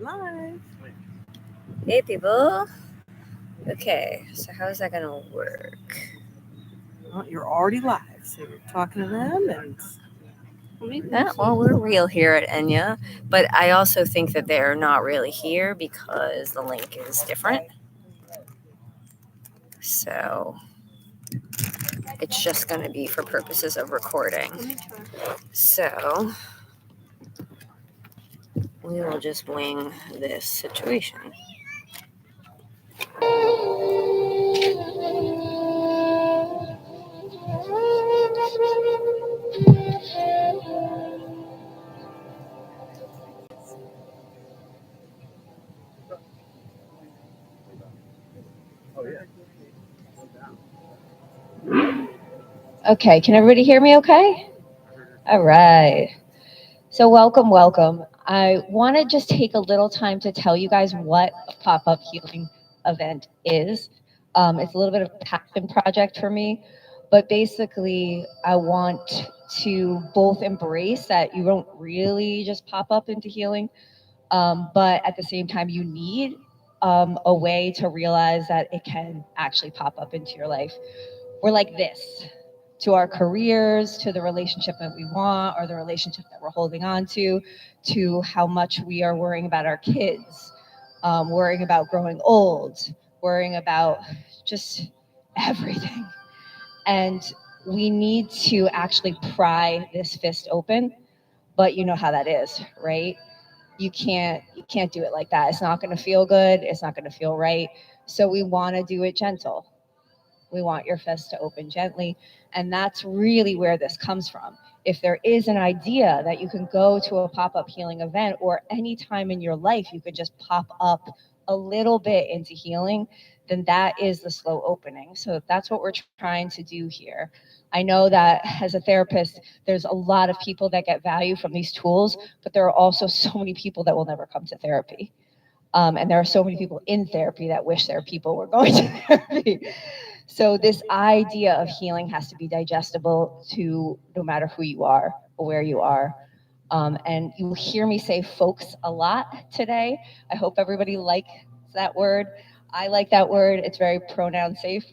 Already live. Hey people. Okay, so how is that gonna work? Well, you're already live, so you're talking to them, and Well, we're real here at ENYA, but I also think that they're not really here because the link is different. So it's just going to be for purposes of recording. So we will just wing this situation. Okay, can everybody hear me okay? All right. So welcome. I want to just take a little time to tell you guys what a pop-up healing event is. It's a little bit of a passion project for me, but basically I want to both embrace that you don't really just pop up into healing, but at the same time you need a way to realize that it can actually pop up into your life. We're like this to our careers, to the relationship that we want or the relationship that we're holding on to how much we are worrying about our kids, worrying about growing old, worrying about just everything. And we need to actually pry this fist open, but you know how that is, right? You can't do it like that. It's not going to feel good. It's not going to feel right. So we want to do it gentle. We want your fist to open gently. And that's really where this comes from. If there is an idea that you can go to a pop-up healing event, or any time in your life you could just pop up a little bit into healing, then that is the slow opening. So that's what we're trying to do here. I know that as a therapist, there's a lot of people that get value from these tools, but there are also so many people that will never come to therapy. And there are so many people in therapy that wish their people were going to therapy. So this idea of healing has to be digestible to no matter who you are or where you are. And you'll hear me say folks a lot today. I hope everybody likes that word. I like that word. It's very pronoun safe.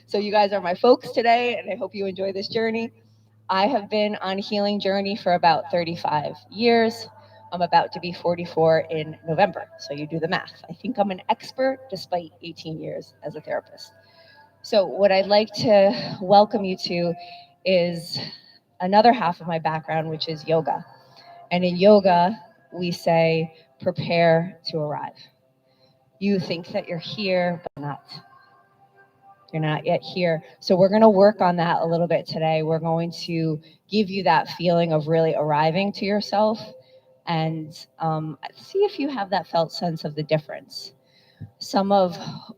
So you guys are my folks today, and I hope you enjoy this journey. I have been on a healing journey for about 35 years. I'm about to be 44 in November, so you do the math. I think I'm an expert despite 18 years as a therapist. So what I'd like to welcome you to is another half of my background, which is yoga. And in yoga, we say, prepare to arrive. You think that you're here, but not. You're not yet here. So we're going to work on that a little bit today. We're going to give you that feeling of really arriving to yourself, and see if you have that felt sense of the difference. Some of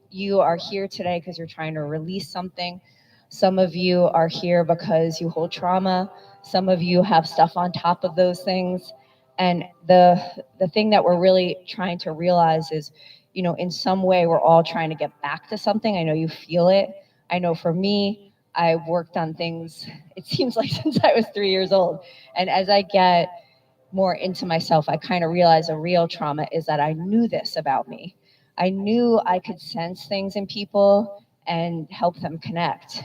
you are here today because you're trying to release something. Some of you are here because you hold trauma. Some of you have stuff on top of those things. And the thing that we're really trying to realize is, in some way we're all trying to get back to something. I know you feel it. I know for me, I've worked on things, it seems like since I was 3 years old. And as I get more into myself, I kind of realize a real trauma is that I knew this about me. I knew I could sense things in people and help them connect.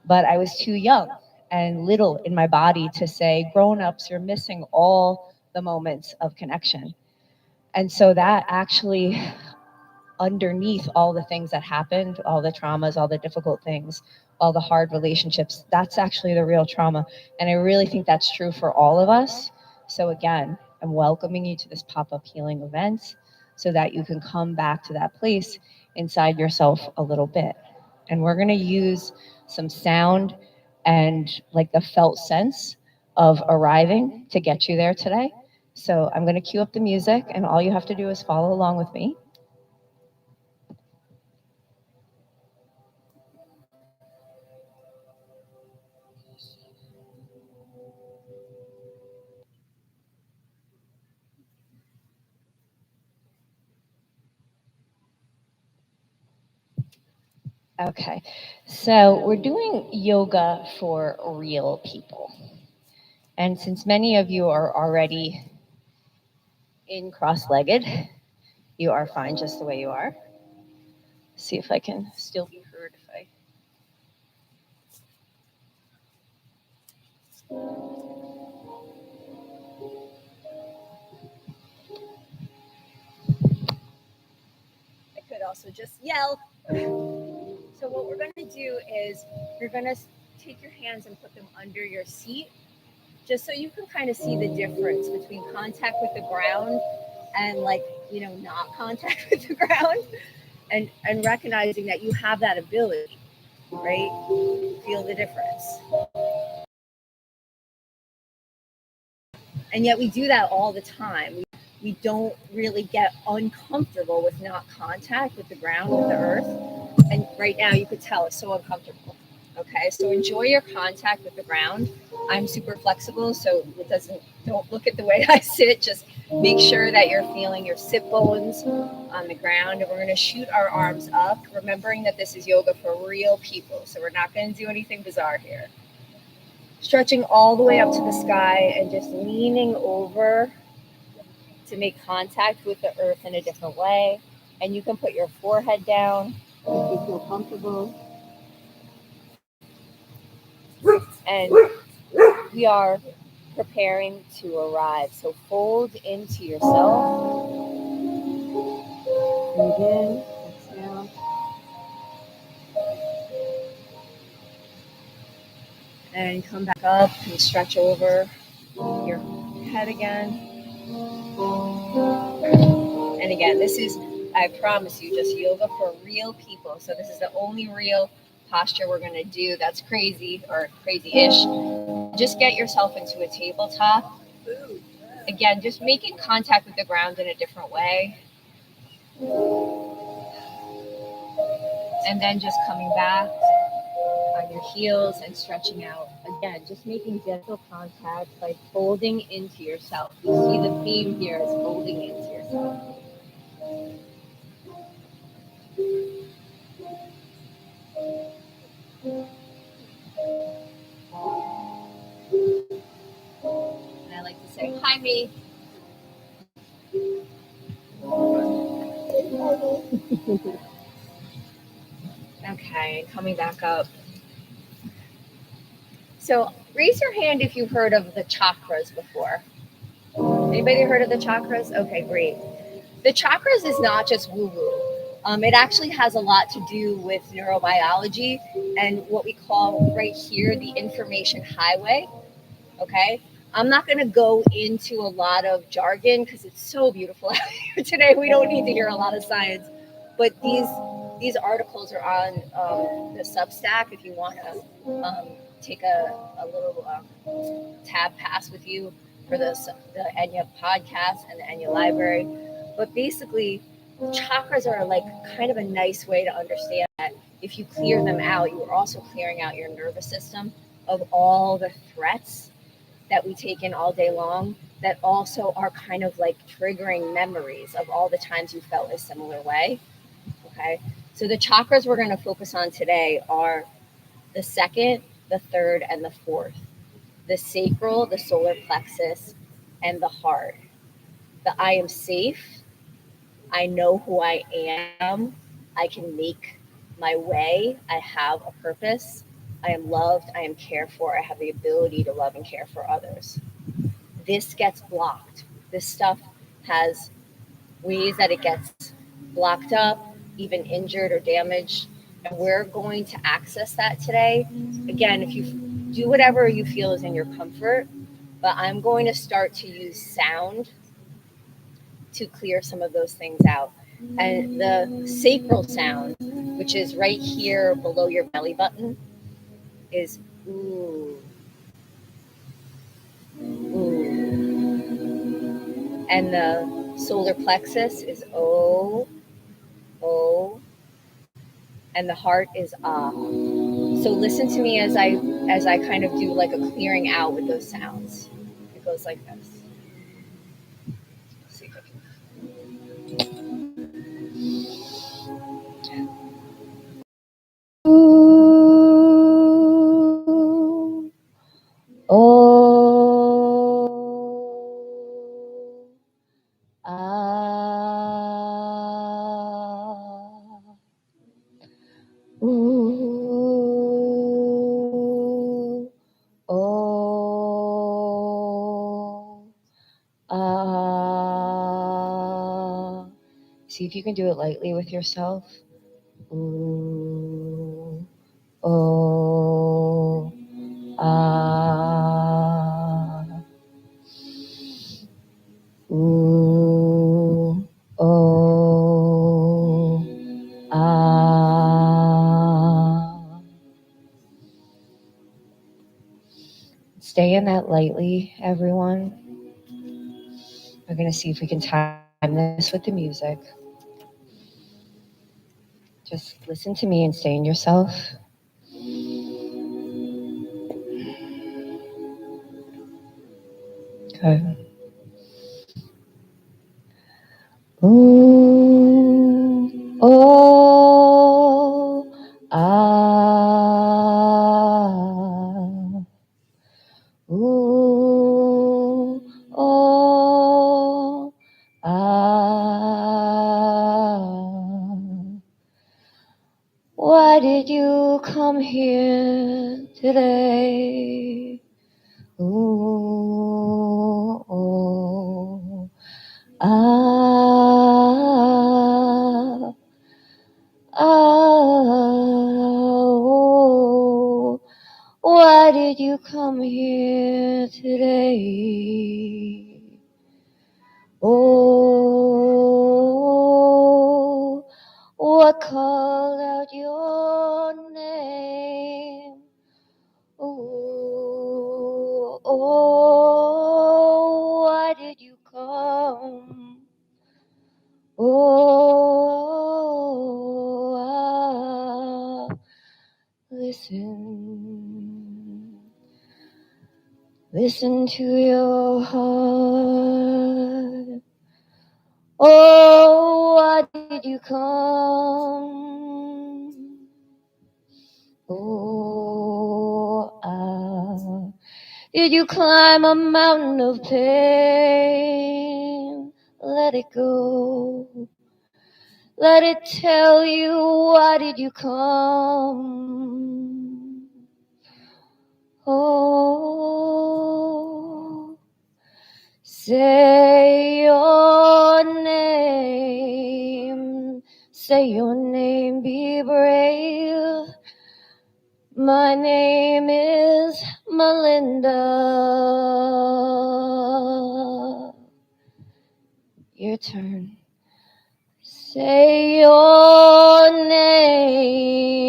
But I was too young and little in my body to say, grown-ups, you're missing all the moments of connection. And so that actually, underneath all the things that happened, all the traumas, all the difficult things, all the hard relationships, that's actually the real trauma. And I really think that's true for all of us. So again, I'm welcoming you to this pop-up healing event so that you can come back to that place inside yourself a little bit. And we're going to use some sound and like the felt sense of arriving to get you there today. So I'm going to cue up the music, and all you have to do is follow along with me. Okay, so we're doing yoga for real people. And since many of you are already in cross-legged. You are fine just the way you are. See if I can still be heard if I... I could also just yell. So what we're going to do is you're going to take your hands and put them under your seat, just so you can kind of see the difference between contact with the ground and not contact with the ground, and recognizing that you have that ability, right? Feel the difference. And yet we do that all the time. We don't really get uncomfortable with not contact with the ground, with the earth. And right now you could tell it's so uncomfortable. Okay, so enjoy your contact with the ground. I'm super flexible, so don't look at the way I sit. Just make sure that you're feeling your sit bones on the ground. And we're going to shoot our arms up, remembering that this is yoga for real people. So we're not going to do anything bizarre here. Stretching all the way up to the sky and just leaning over to make contact with the earth in a different way. And you can put your forehead down if you feel comfortable. And we are preparing to arrive. So fold into yourself. Breathe in, exhale. And come back up and stretch over your head again. And again, this is, I promise you, just yoga for real people. So this is the only real posture we're going to do that's crazy or crazy-ish. Just get yourself into a tabletop. Again, just making contact with the ground in a different way. And then just coming back on your heels and stretching out. Again, just making gentle contact by folding into yourself. You see the theme here is folding into yourself. And I like to say, hi, me. Okay, coming back up. So raise your hand if you've heard of the chakras before. Anybody heard of the chakras? Okay, great. The chakras is not just woo-woo. It actually has a lot to do with neurobiology and what we call right here the information highway. Okay, I'm not going to go into a lot of jargon because it's so beautiful out here today. We don't need to hear a lot of science, but these articles are on the Substack if you want to take a little tab pass with you for the ENYA podcast and the ENYA library. But basically, chakras are like kind of a nice way to understand that if you clear them out, you are also clearing out your nervous system of all the threats that we take in all day long that also are kind of like triggering memories of all the times you felt a similar way. Okay, so the chakras we're going to focus on today are the second, the third, and the fourth. The sacral, the solar plexus, and the heart. The I am safe. I know who I am. I can make my way. I have a purpose. I am loved. I am cared for. I have the ability to love and care for others. This gets blocked. This stuff has ways that it gets blocked up, even injured or damaged. And we're going to access that today. Again, if you do whatever you feel is in your comfort, but I'm going to start to use sound to clear some of those things out. And the sacral sound, which is right here below your belly button, is ooh, ooh. And the solar plexus is oh, oh. And the heart is ah. So listen to me as I kind of do like a clearing out with those sounds. It goes like this. Let's see if I can. Ooh, oh, ah. See if you can do it lightly with yourself. Ooh, oh, ah. Ooh, oh, ah. Stay in that lightly, everyone. We're going to see if we can time this with the music. Just listen to me and stay in yourself. Okay. Ooh, oh, ah. Ooh, oh, ah. Why did you come here today? Ooh, oh, ah, oh. Why did you come here today? Oh, what called out your name? Oh, oh, why did you come? Oh, ah, listen. Listen to your heart. Oh, why did you come? Oh, ah. Did you climb a mountain of pain? Let it go. Let it tell you why did you come? Oh, say your name. Say your name, be brave. My name is Melinda. Your turn. Say your name.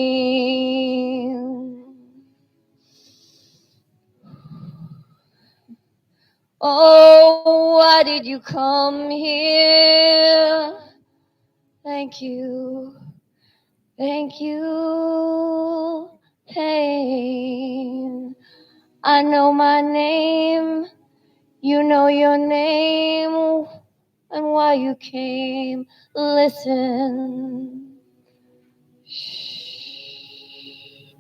Oh, why did you come here? Thank you. Thank you, pain. I know my name. You know your name and why you came. Listen. Shh.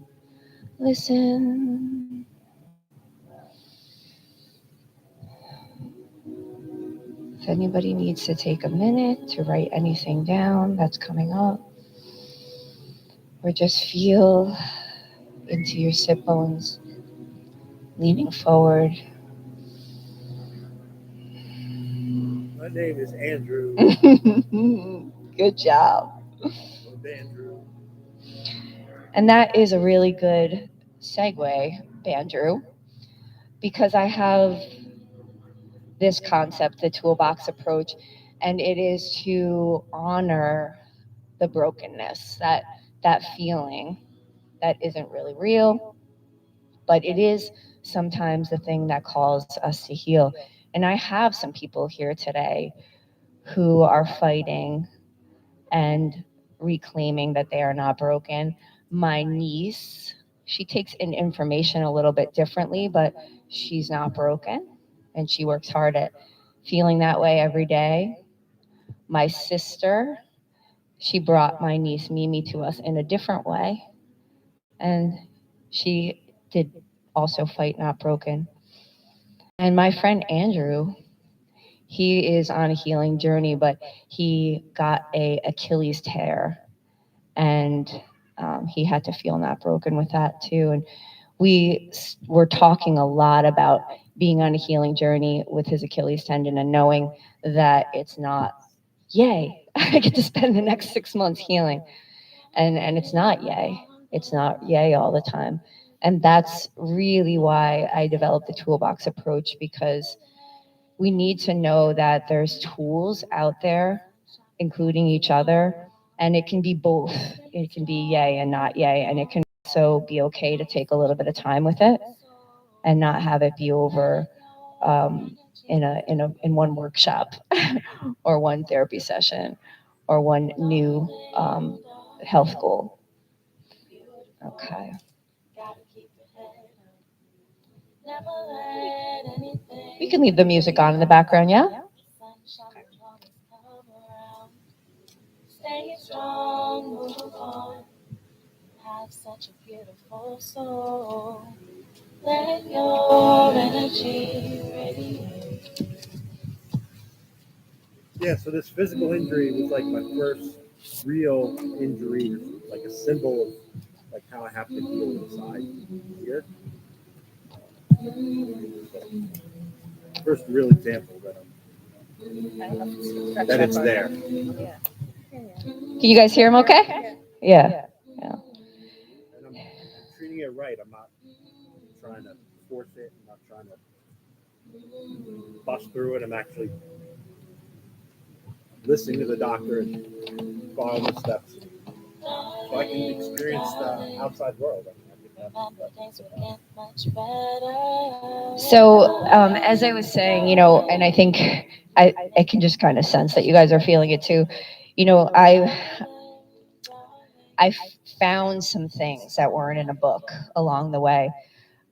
Listen. If anybody needs to take a minute to write anything down that's coming up, or just feel into your sit bones, leaning forward. My name is Andrew. Good job. Andrew. And that is a really good segue, Andrew, because I have this concept, the Toolbox Approach, and it is to honor the brokenness, that feeling that isn't really real, but it is sometimes the thing that calls us to heal. And I have some people here today who are fighting and reclaiming that they are not broken. My niece, she takes in information a little bit differently, but she's not broken, and she works hard at feeling that way every day. My sister, she brought my niece Mimi to us in a different way, and she did also fight not broken. And my friend Andrew, He is on a healing journey, but he got a Achilles tear, and he had to feel not broken with that too. And we were talking a lot about being on a healing journey with his Achilles tendon and knowing that it's not, yay, I get to spend the next 6 months healing. And it's not yay. It's not yay all the time. And that's really why I developed the Toolbox Approach, because we need to know that there's tools out there, including each other, and it can be both. It can be yay and not yay, and it can also be okay to take a little bit of time with it and not have it be over in one workshop or one therapy session or one new health goal. Okay. We can leave the music on in the background, yeah? Stay strong, move on. Have such a beautiful soul. Let your energy radiate. Yeah, so this physical injury was like my first real injury, like a symbol of like how I have to heal inside here. First real example that it's there. Can you guys hear him okay? Yeah. And I'm treating it right. I'm not trying to force it. I'm not trying to bust through it. I'm actually listening to the doctor and following the steps so I can experience the outside world. So, as I was saying, and I think I can just kind of sense that you guys are feeling it too. I found some things that weren't in a book along the way.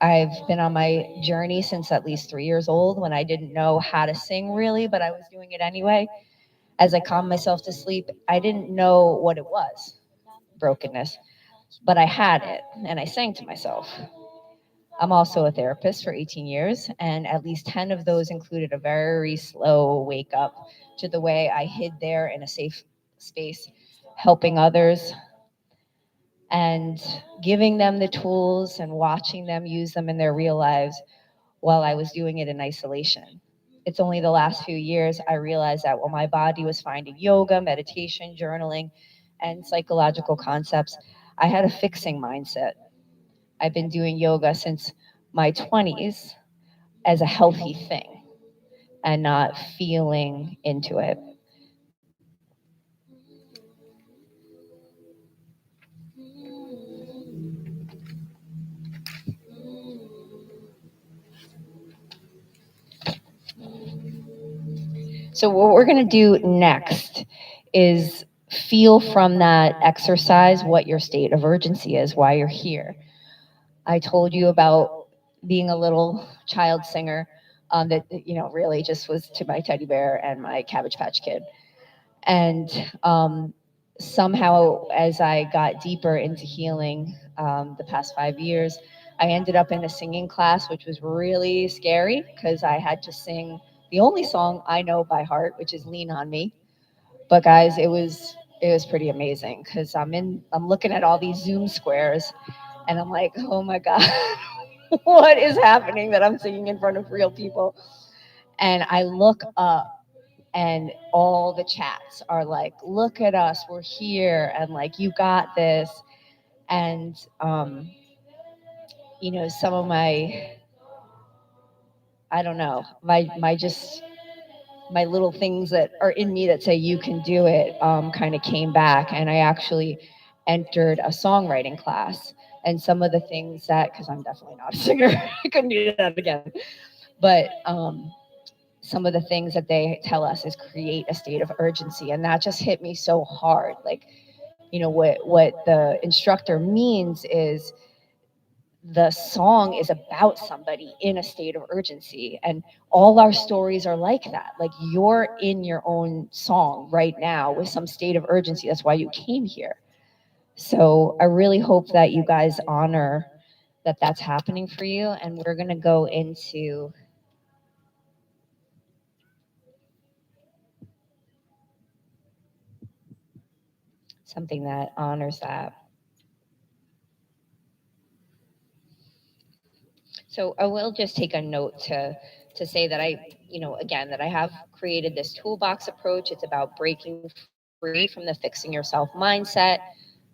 I've been on my journey since at least 3 years old, when I didn't know how to sing really, but I was doing it anyway. As I calmed myself to sleep, I didn't know what it was, brokenness, but I had it, and I sang to myself. I'm also a therapist for 18 years, and at least 10 of those included a very slow wake up to the way I hid there in a safe space, helping others and giving them the tools and watching them use them in their real lives while I was doing it in isolation. It's only the last few years I realized that while my body was finding yoga, meditation, journaling, and psychological concepts, I had a fixing mindset. I've been doing yoga since my 20s as a healthy thing and not feeling into it. So what we're going to do next is feel from that exercise what your state of urgency is, why you're here. I told you about being a little child singer that, really just was to my teddy bear and my Cabbage Patch Kid. And somehow, as I got deeper into healing the past 5 years, I ended up in a singing class, which was really scary because I had to sing the only song I know by heart, which is "Lean on Me." But guys, it was pretty amazing because I'm looking at all these Zoom squares, and I'm like, oh my God, what is happening that I'm singing in front of real people? And I look up, and all the chats are like, look at us, we're here, and like, you got this. And some of my, I don't know, my little things that are in me that say you can do it kind of came back, and I actually entered a songwriting class. And some of the things that, because I'm definitely not a singer, I couldn't do that again, but some of the things that they tell us is create a state of urgency, and that just hit me so hard. Like, what the instructor means is the song is about somebody in a state of urgency, and all our stories are like that. Like, you're in your own song right now with some state of urgency. That's why you came here. So I really hope that you guys honor that that's happening for you. And we're going to go into something that honors that. So I will just take a note to say that again, that I have created this toolbox approach. It's about breaking free from the fixing yourself mindset.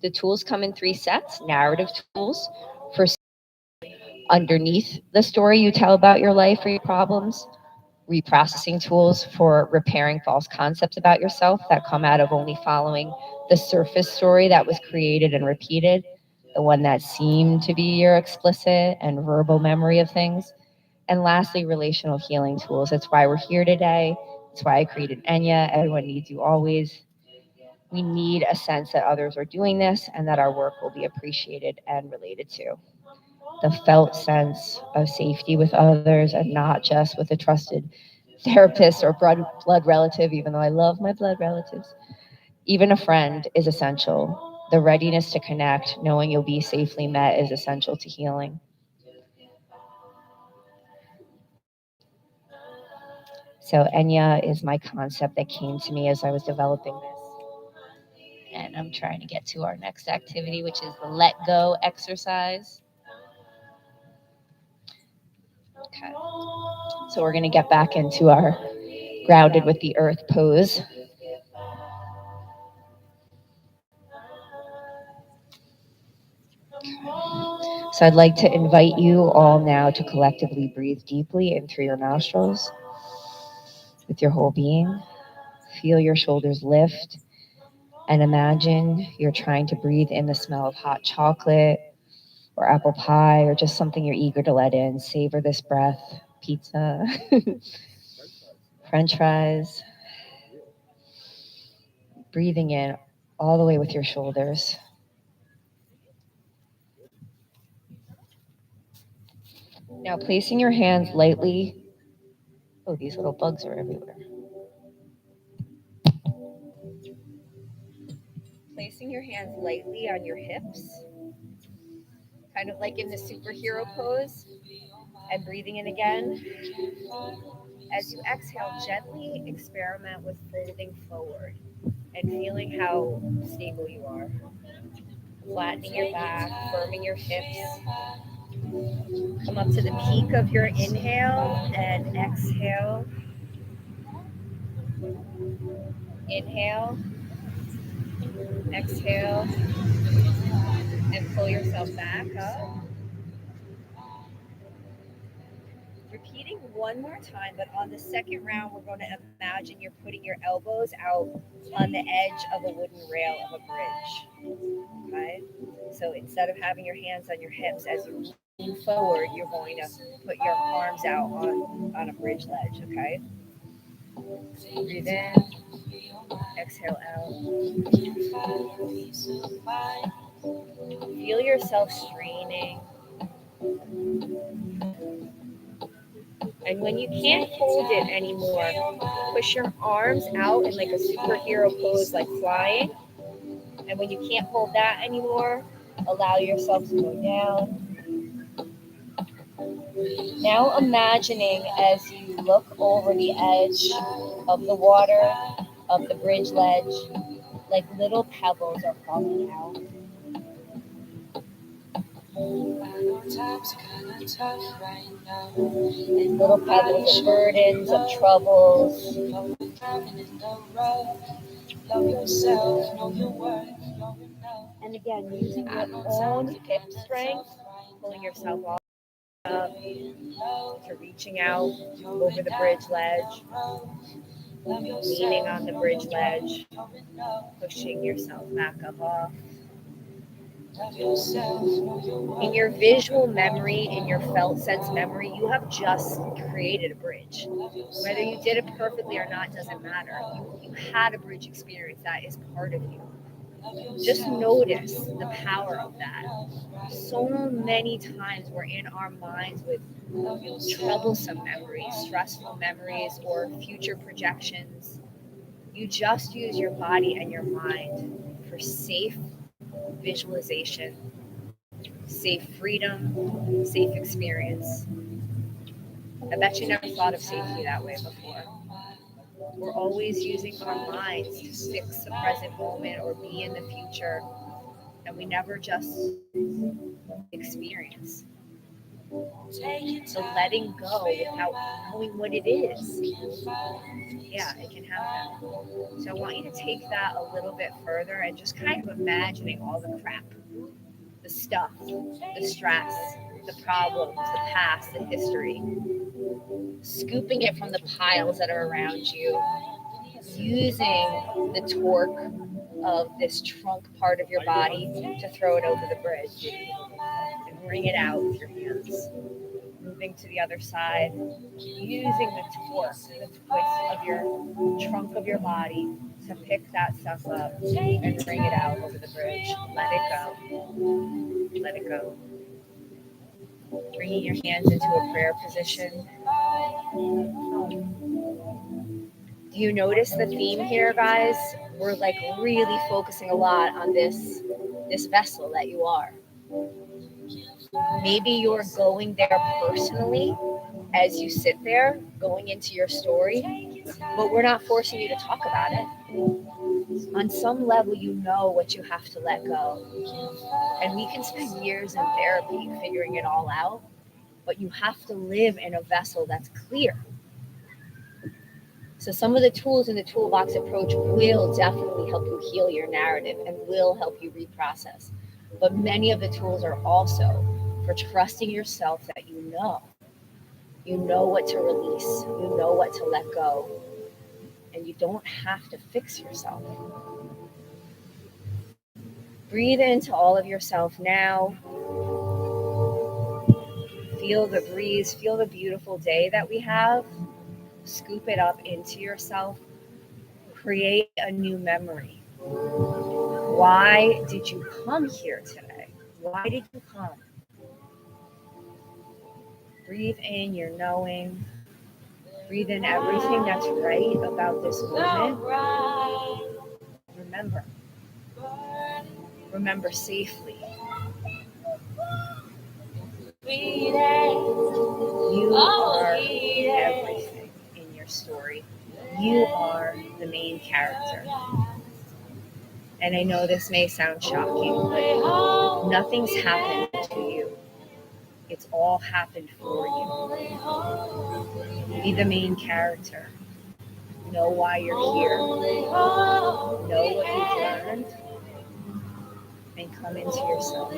The tools come in 3 sets: narrative tools for underneath the story you tell about your life or your problems, reprocessing tools for repairing false concepts about yourself that come out of only following the surface story that was created and repeated, the one that seemed to be your explicit and verbal memory of things. And lastly, relational healing tools. That's why we're here today. That's why I created ENYA. Everyone needs you always. We need a sense that others are doing this and that our work will be appreciated and related to. The felt sense of safety with others and not just with a trusted therapist or blood relative, even though I love my blood relatives. Even a friend is essential. The readiness to connect, knowing you'll be safely met, is essential to healing. So ENYA is my concept that came to me as I was developing this. And I'm trying to get to our next activity, which is the let go exercise. Okay. So we're going to get back into our grounded with the earth pose. So I'd like to invite you all now to collectively breathe deeply in through your nostrils with your whole being. Feel your shoulders lift and imagine you're trying to breathe in the smell of hot chocolate or apple pie or just something you're eager to let in. Savor this breath. Pizza, French fries. Breathing in all the way with your shoulders. Now placing your hands lightly. Oh, these little bugs are everywhere. Placing your hands lightly on your hips, kind of like in the superhero pose, and breathing in again. As you exhale, gently experiment with folding forward and feeling how stable you are. Flattening your back, firming your hips. Come up to the peak of your inhale and exhale. Inhale, exhale, and pull yourself back up. Repeating one more time, but on the second round, we're going to imagine you're putting your elbows out on the edge of a wooden rail of a bridge. Okay? So instead of having your hands on your hips, as you lean forward, you're going to put your arms out on a bridge ledge. Okay? Breathe in, exhale out. Feel yourself straining. And when you can't hold it anymore, push your arms out in like a superhero pose, like flying. And when you can't hold that anymore, allow yourself to go down. Now imagining as you look over the edge of the water, of the bridge ledge, like little pebbles are falling out. Little pebbles of burdens, of troubles. And again, using your own hip strength, pulling yourself all up to reaching out over the bridge ledge, leaning on the bridge ledge, pushing yourself back up off. In your visual memory, in your felt sense memory, you have just created a bridge. Whether you did it perfectly or not doesn't matter. You had a bridge experience that is part of you. Just notice the power of that. So many times we're in our minds with troublesome memories, stressful memories, or future projections. You just use your body and your mind for safe visualization, safe freedom, safe experience. I bet you never thought of safety that way before. We're always using our minds to fix the present moment or be in the future, and we never just experience. So letting go without knowing what it is, yeah, it can happen. So I want you to take that a little bit further and just kind of imagining all the crap, the stuff, the stress, the problems, the past, the history, scooping it from the piles that are around you, using the torque of this trunk part of your body to throw it over the bridge and bring it out with your hands. Moving to the other side, using the torque, the twist of your trunk of your body to pick that stuff up and bring it out over the bridge. Let it go. Let it go. Bringing your hands into a prayer position. Do you notice the theme here, guys? We're like really focusing a lot on this vessel that you are. Maybe you're going there personally as you sit there, going into your story, but we're not forcing you to talk about it. On some level, you know what you have to let go. And we can spend years in therapy figuring it all out, but you have to live in a vessel that's clear. So some of the tools in the Toolbox Approach will definitely help you heal your narrative and will help you reprocess. But many of the tools are also for trusting yourself that you know. You know what to release. You know what to let go. And you don't have to fix yourself. Breathe into all of yourself now. Feel the breeze. Feel the beautiful day that we have. Scoop it up into yourself. Create a new memory. Why did you come here today? Why did you come? Breathe in your knowing. Breathe in everything that's right about this moment. Remember. Remember safely. You are everything in your story. You are the main character. And I know this may sound shocking, but nothing's happened to you. It's all happened for you. Be the main character. Know why you're here. Know what you've learned. And come into yourself.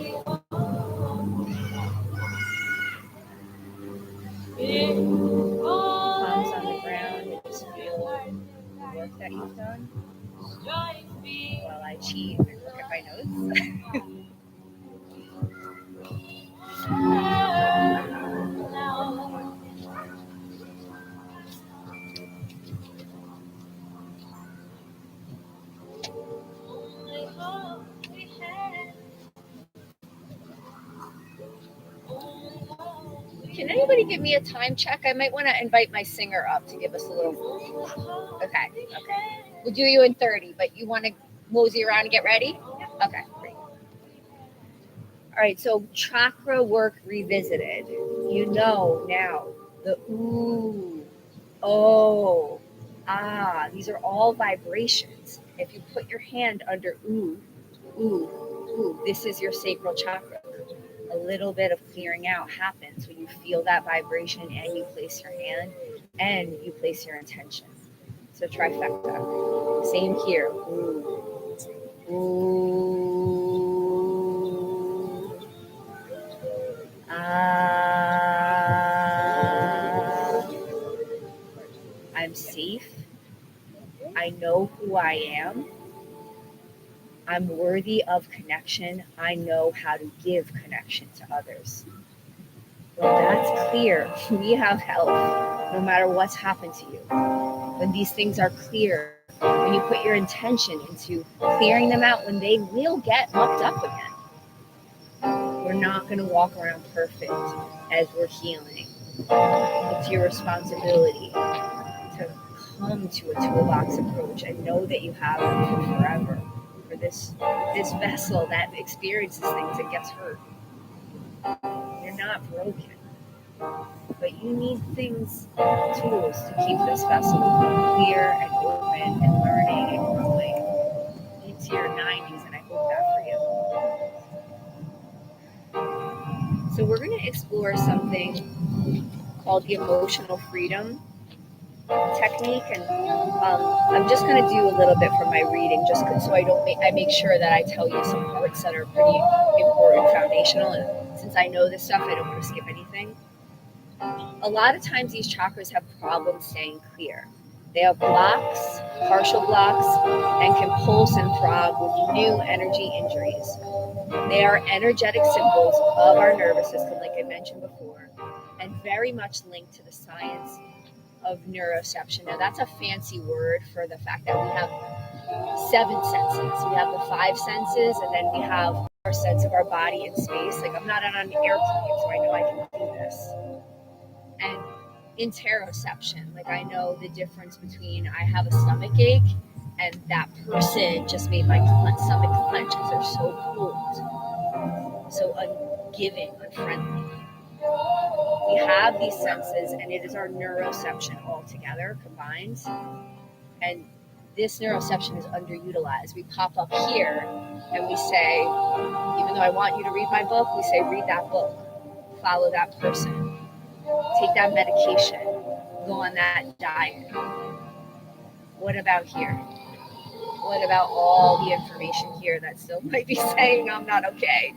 Palms on the ground. Just feel the work that you've done. While I cheat and look at my notes. Can anybody give me a time check? I might want to invite my singer up to give us a little. Okay. We'll do you in 30, but you want to mosey around and get ready? Okay, great. All right, so chakra work revisited. You know now the ooh, oh, ah, these are all vibrations. If you put your hand under ooh, ooh, ooh, this is your sacral chakra. A little bit of clearing out happens when you feel that vibration and you place your hand and you place your intention. So trifecta. Same here. Ooh. Ooh. Ah. I'm safe. I know who I am. I'm worthy of connection. I know how to give connection to others. When that's clear, we have help no matter what's happened to you. When these things are clear, when you put your intention into clearing them out, when they will get mucked up again. We're not going to walk around perfect as we're healing. It's your responsibility to come to a toolbox approach and know that you have it for forever. For this vessel that experiences things and gets hurt. You're not broken. But you need tools to keep this vessel clear and open and learning and growing into your 90s, and I hope that for you. So we're going to explore something called the emotional freedom technique, and I'm just going to do a little bit for my reading, just so I make sure that I tell you some parts that are pretty important, foundational, and since I know this stuff, I don't want to skip anything. A lot of times these chakras have problems staying clear. They have blocks, partial blocks, and can pulse and throb with new energy injuries. They are energetic symbols of our nervous system, like I mentioned before, and very much linked to the science of neuroception. Now, that's a fancy word for the fact that we have 7 senses. We have the 5 senses, and then we have our sense of our body in space. Like, I'm not on an airplane, so I know I can do this. And interoception, like I know the difference between I have a stomach ache and that person just made my stomach clench because they're so cold, so ungiving, unfriendly. We have these senses, and it is our neuroception all together combined. And this neuroception is underutilized. We pop up here and we say, even though I want you to read my book, we say, read that book, follow that person, take that medication, go on that diet. What about here? What about all the information here that still might be saying I'm not okay?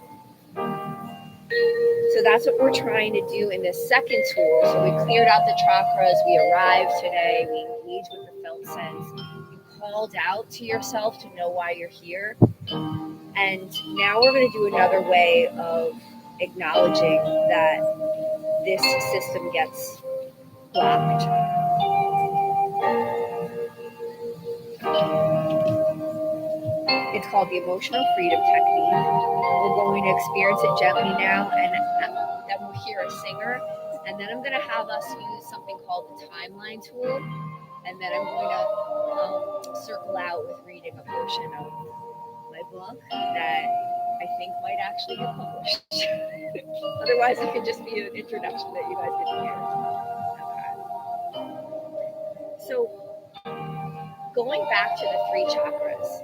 So that's what we're trying to do in this second tool. So we cleared out the chakras, we arrived today, we engaged with the felt sense, you called out to yourself to know why you're here. And now we're going to do another way of acknowledging that this system gets blocked. It's called the emotional freedom technique. We're going to experience it gently now, and then we'll hear a singer, and then I'm going to have us use something called the timeline tool, and then I'm going to circle out with reading a portion of my book that I think might actually get published. Otherwise, it could just be an introduction that you guys didn't hear. Okay. So, going back to the 3 chakras,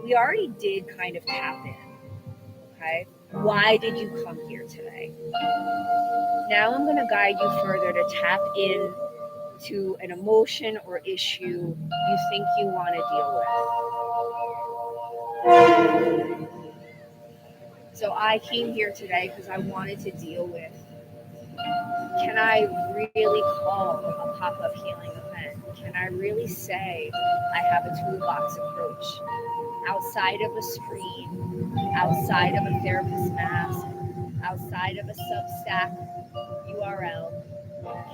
we already did kind of tap in, okay? Why did you come here today? Now I'm going to guide you further to tap in to an emotion or issue you think you want to deal with. So I came here today because I wanted to deal with, can I really call a pop-up healing event? Can I really say I have a toolbox approach? Outside of a screen, outside of a therapist mask, outside of a Substack URL,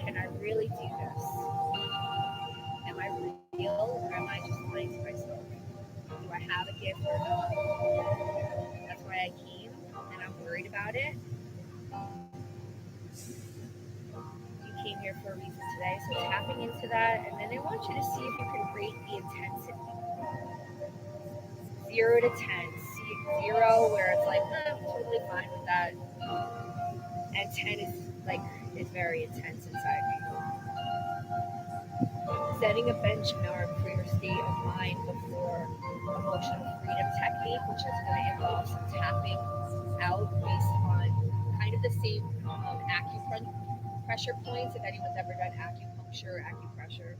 can I really do this? Am I real, or am I just lying to myself? Do I have a gift or not? That's why I came, and I'm worried about it. You came here for a reason today, so tapping into that, and then I want you to see if you can rate the intensity. 0 to 10. See 0 where it's like, I'm totally fine with that. And 10 is very intense inside me. Setting a benchmark for your state of mind before emotional freedom technique, which is going to involve some tapping out based on kind of the same acupressure points, if anyone's ever done acupuncture, acupressure.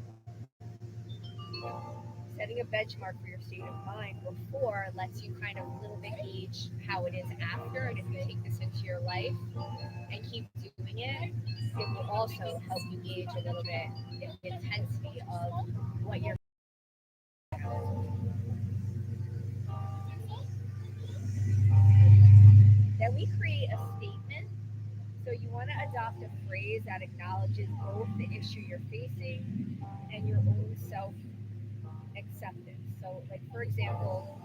Setting a benchmark for your state of mind before lets you kind of a little bit gauge how it is after, and if you take this into your life and keep doing it, it will also help you gauge a little bit the intensity of what you're. Then we create a statement. So you want to adopt a phrase that acknowledges both the issue you're facing and your own self-acceptance. So, like, for example,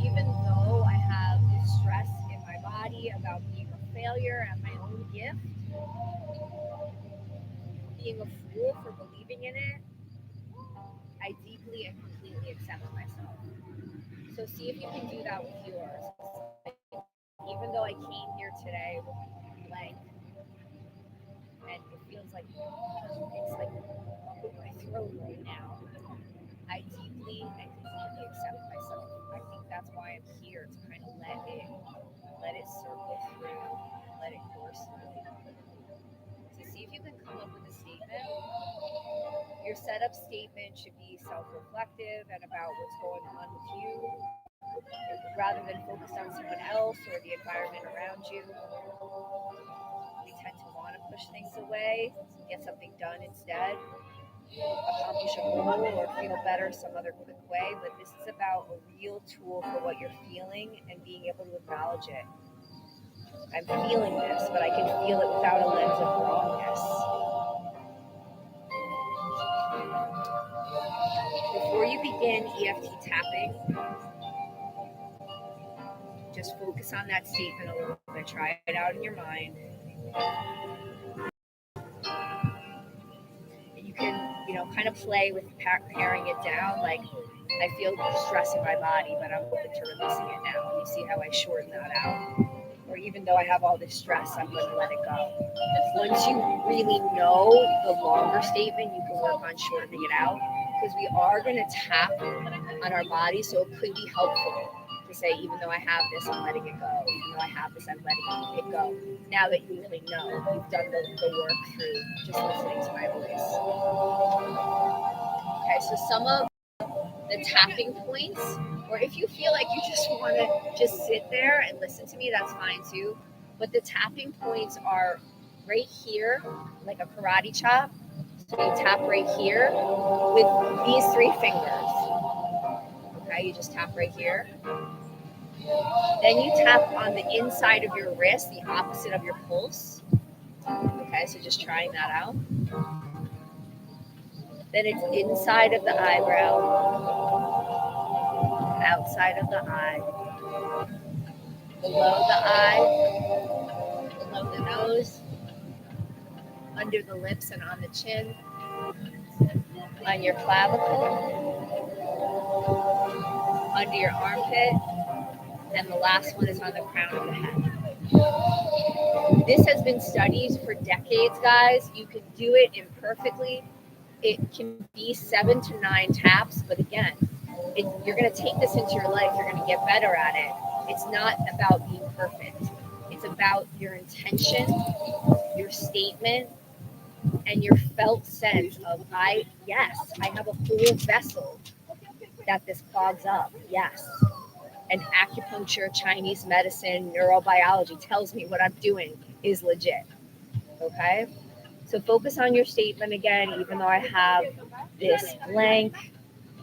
even though I have this stress in my body about being a failure at my own gift, being a fool for believing in it, I deeply and completely accept myself. So see if you can do that with yours. Like, even though I came here today with blank, and it feels like it's like in my throat right now. I deeply and completely accept myself. I think that's why I'm here, to kind of let it circle through, let it course through. To see if you can come up with a statement. Your setup statement should be self-reflective and about what's going on with you, rather than focused on someone else or the environment around you. We tend to want to push things away, get something done instead, accomplish a goal or feel better some other quick way, but this is about a real tool for what you're feeling and being able to acknowledge it. I'm feeling this, but I can feel it without a lens of wrongness. Before you begin EFT tapping, just focus on that statement a little bit. Try it out in your mind. And you can, kind of play with paring it down. Like, I feel stress in my body, but I'm open to releasing it now. You see how I shorten that out? Or even though I have all this stress, I'm going to let it go. Once you really know the longer statement, you can work on shortening it out, because we are going to tap on our body, so it could be helpful to say, even though I have this, I'm letting it go. Even though I have this, I'm letting it go. Now that you really know, you've done the work through just listening to my voice. Okay, so some of the tapping points, or if you feel like you just want to just sit there and listen to me, that's fine too. But the tapping points are right here, like a karate chop. So you tap right here with these 3 fingers. Okay, you just tap right here. Then you tap on the inside of your wrist, the opposite of your pulse. Okay, so just trying that out. Then it's inside of the eyebrow, outside of the eye, below the eye, below the nose, under the lips and on the chin, on your clavicle, under your armpit, and the last one is on the crown of the head. This has been studied for decades, guys. You can do it imperfectly. It can be 7 to 9 taps, but again, you're going to take this into your life. You're going to get better at it. It's not about being perfect. It's about your intention, your statement, and your felt sense of, I have a full vessel that this clogs up. Yes. And acupuncture, Chinese medicine, neurobiology tells me what I'm doing is legit. Okay? So focus on your statement again. Even though I have this blank,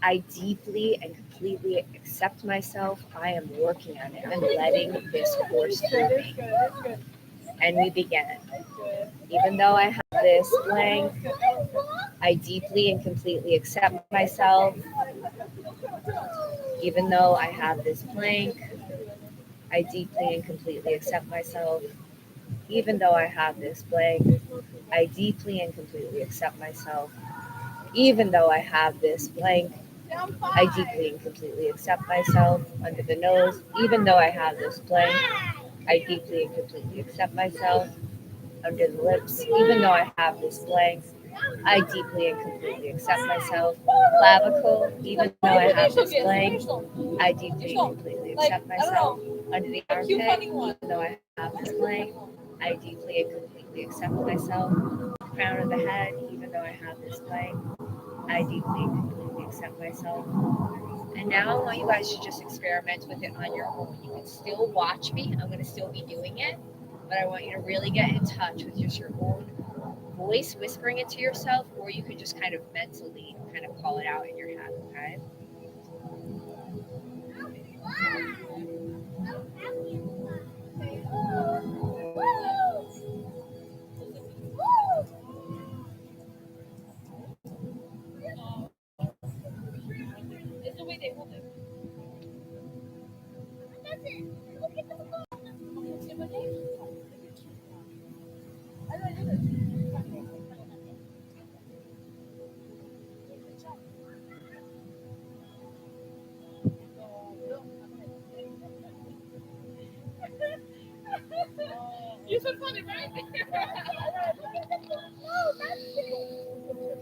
I deeply and completely accept myself. I am working on it. I'm letting this course through me. And we begin. Even though I have this blank, I deeply and completely accept myself. Even though I have this blank, I deeply and completely accept myself. Even though I have this blank, I deeply and completely accept myself. Even though I have this blank, I deeply and completely accept myself. Under the nose, even though I have this blank, I deeply and completely accept myself. Under the lips, even though I have this blank, I deeply and completely accept myself. Clavicle, even though I have this blank, I deeply and completely accept myself. Under the armpit, even though I have this blank, I deeply and completely accept myself. Crown of the head, even though I have this blank, I deeply and completely accept myself. And now I want you guys to just experiment with it on your own. You can still watch me. I'm going to still be doing it. But I want you to really get in touch with just your own voice, whispering it to yourself, or you can just kind of mentally kind of call it out in your head, okay? You're so funny, right?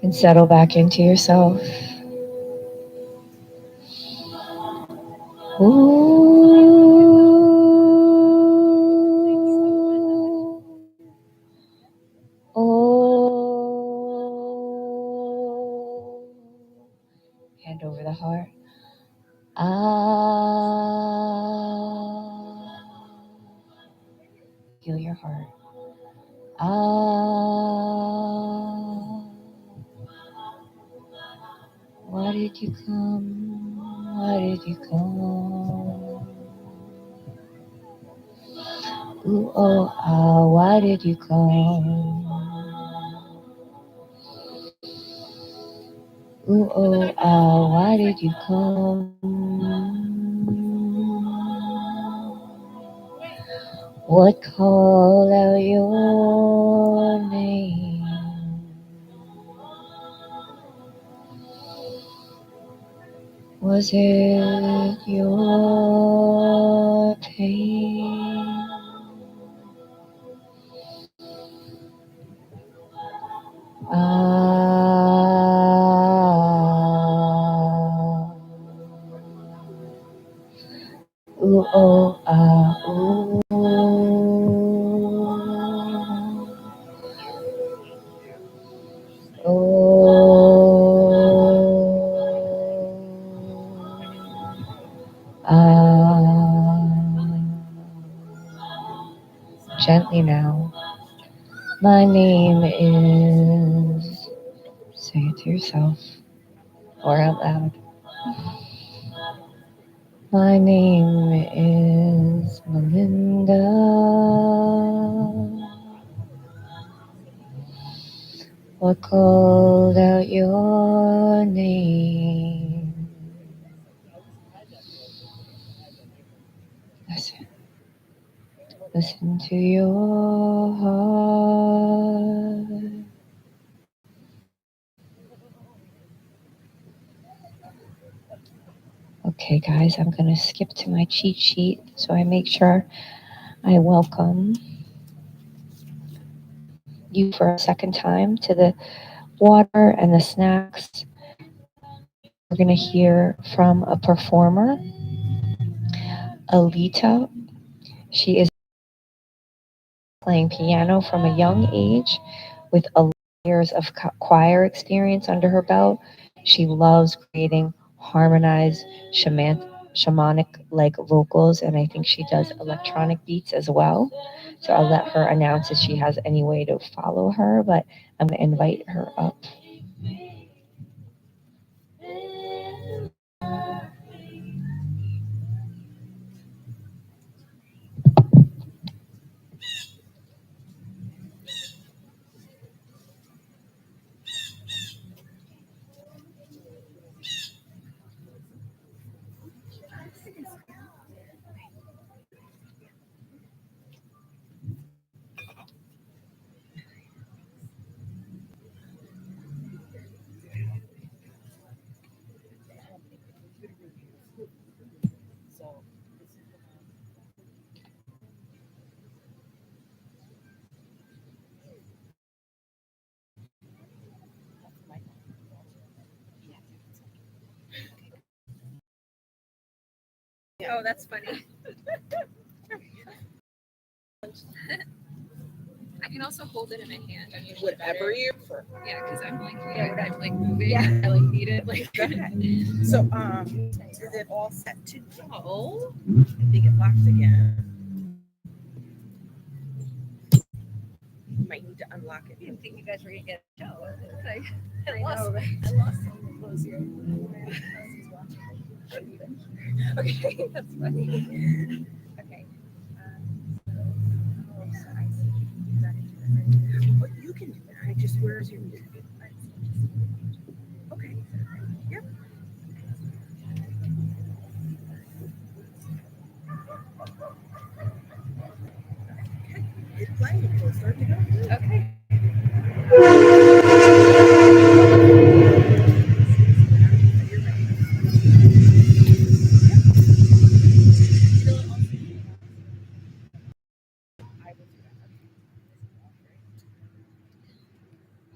and settle back into yourself. Ooh. Oh. Hand over the heart. Ah. Feel your heart. Ah. Why did you come? Why did you come? Ooh, oh, ah, why did you come? Ooh, oh, ah, why did you come? What called out your name? Was it your pain? Ooh, oh, ah, ooh. Gently now. My name is, say it to yourself or out loud. My name is Melinda. What called out your name? Listen. Listen to your heart. Okay, guys, I'm going to skip to my cheat sheet so I make sure I welcome you for a second time to the water and the snacks. We're going to hear from a performer, Alita. She is playing piano from a young age with 11 years of choir experience under her belt. She loves creating harmonized shamanic-like vocals, and I think she does electronic beats as well. So I'll let her announce if she has any way to follow her, but I'm going to invite her up. Oh, that's funny. I can also hold it in my hand. I mean, Whatever you prefer. Yeah, because I'm like, I'm like moving. Yeah. I like need it. Like, So, is it all set to go? I think it locked again. You might need to unlock it. I didn't think you guys were gonna get a show. It's like, I know, right? I lost some of the clothes here. Okay, that's funny. Okay. So I see. But you can do that. Just where's your music? Okay. Yep. Okay. Hit play. We'll start to go. Okay.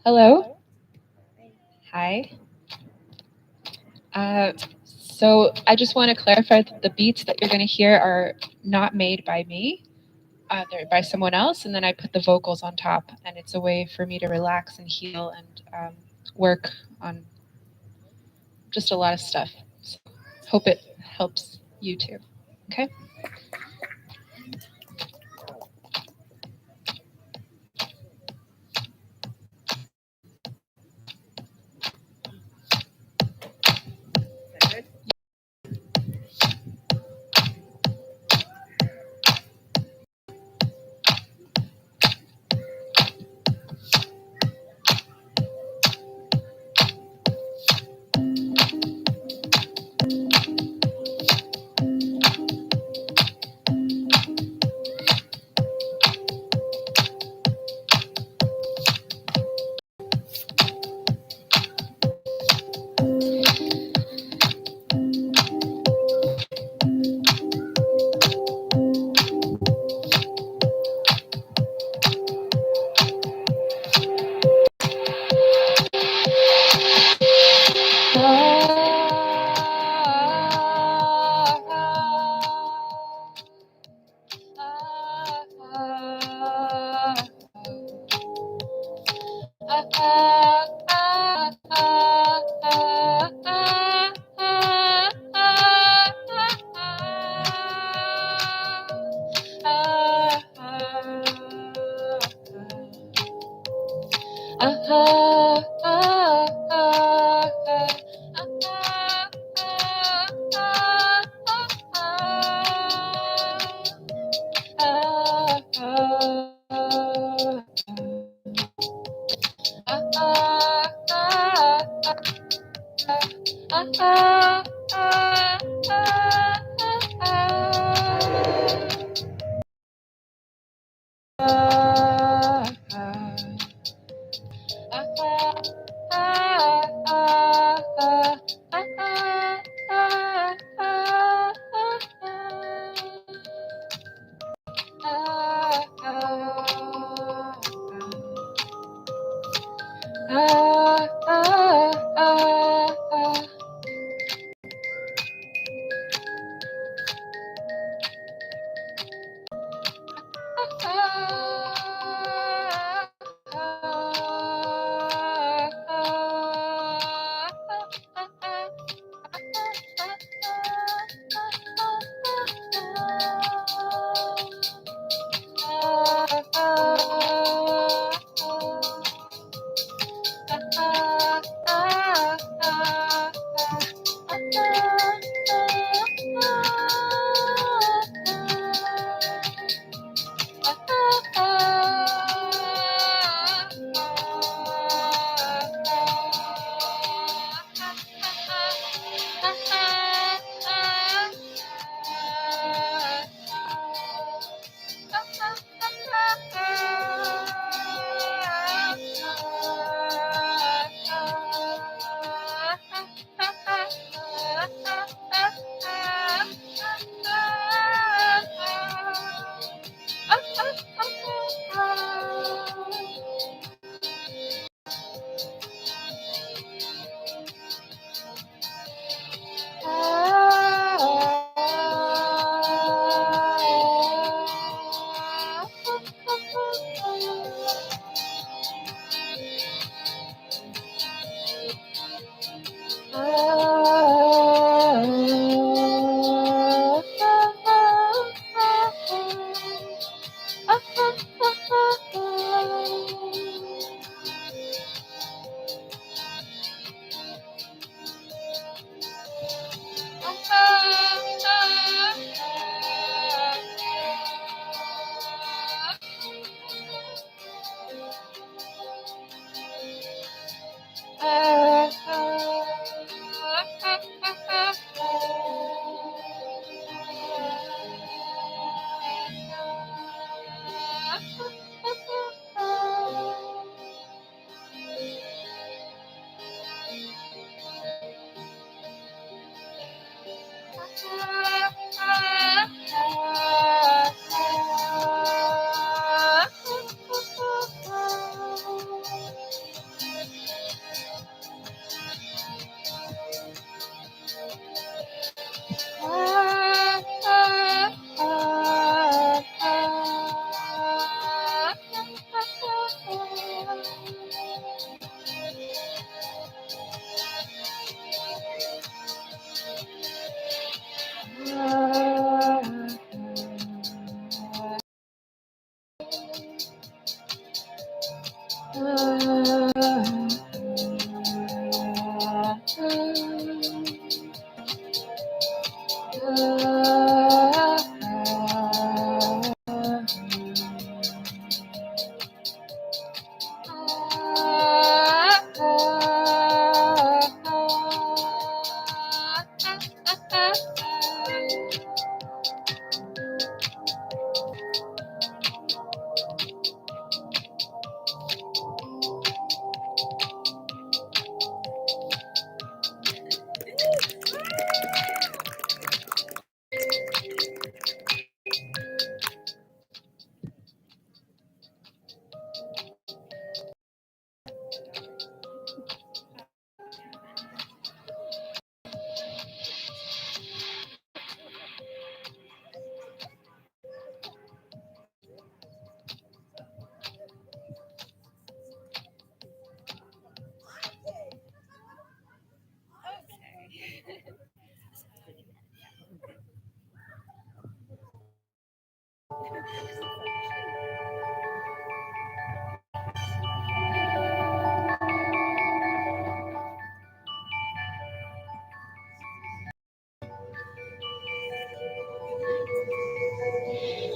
Hello? okay. So I just want to clarify that the beats that you're going to hear are not made by me. They're by someone else, and then I put the vocals on top, and it's a way for me to relax and heal and work on just a lot of stuff. So hope it helps you too. Okay. Good.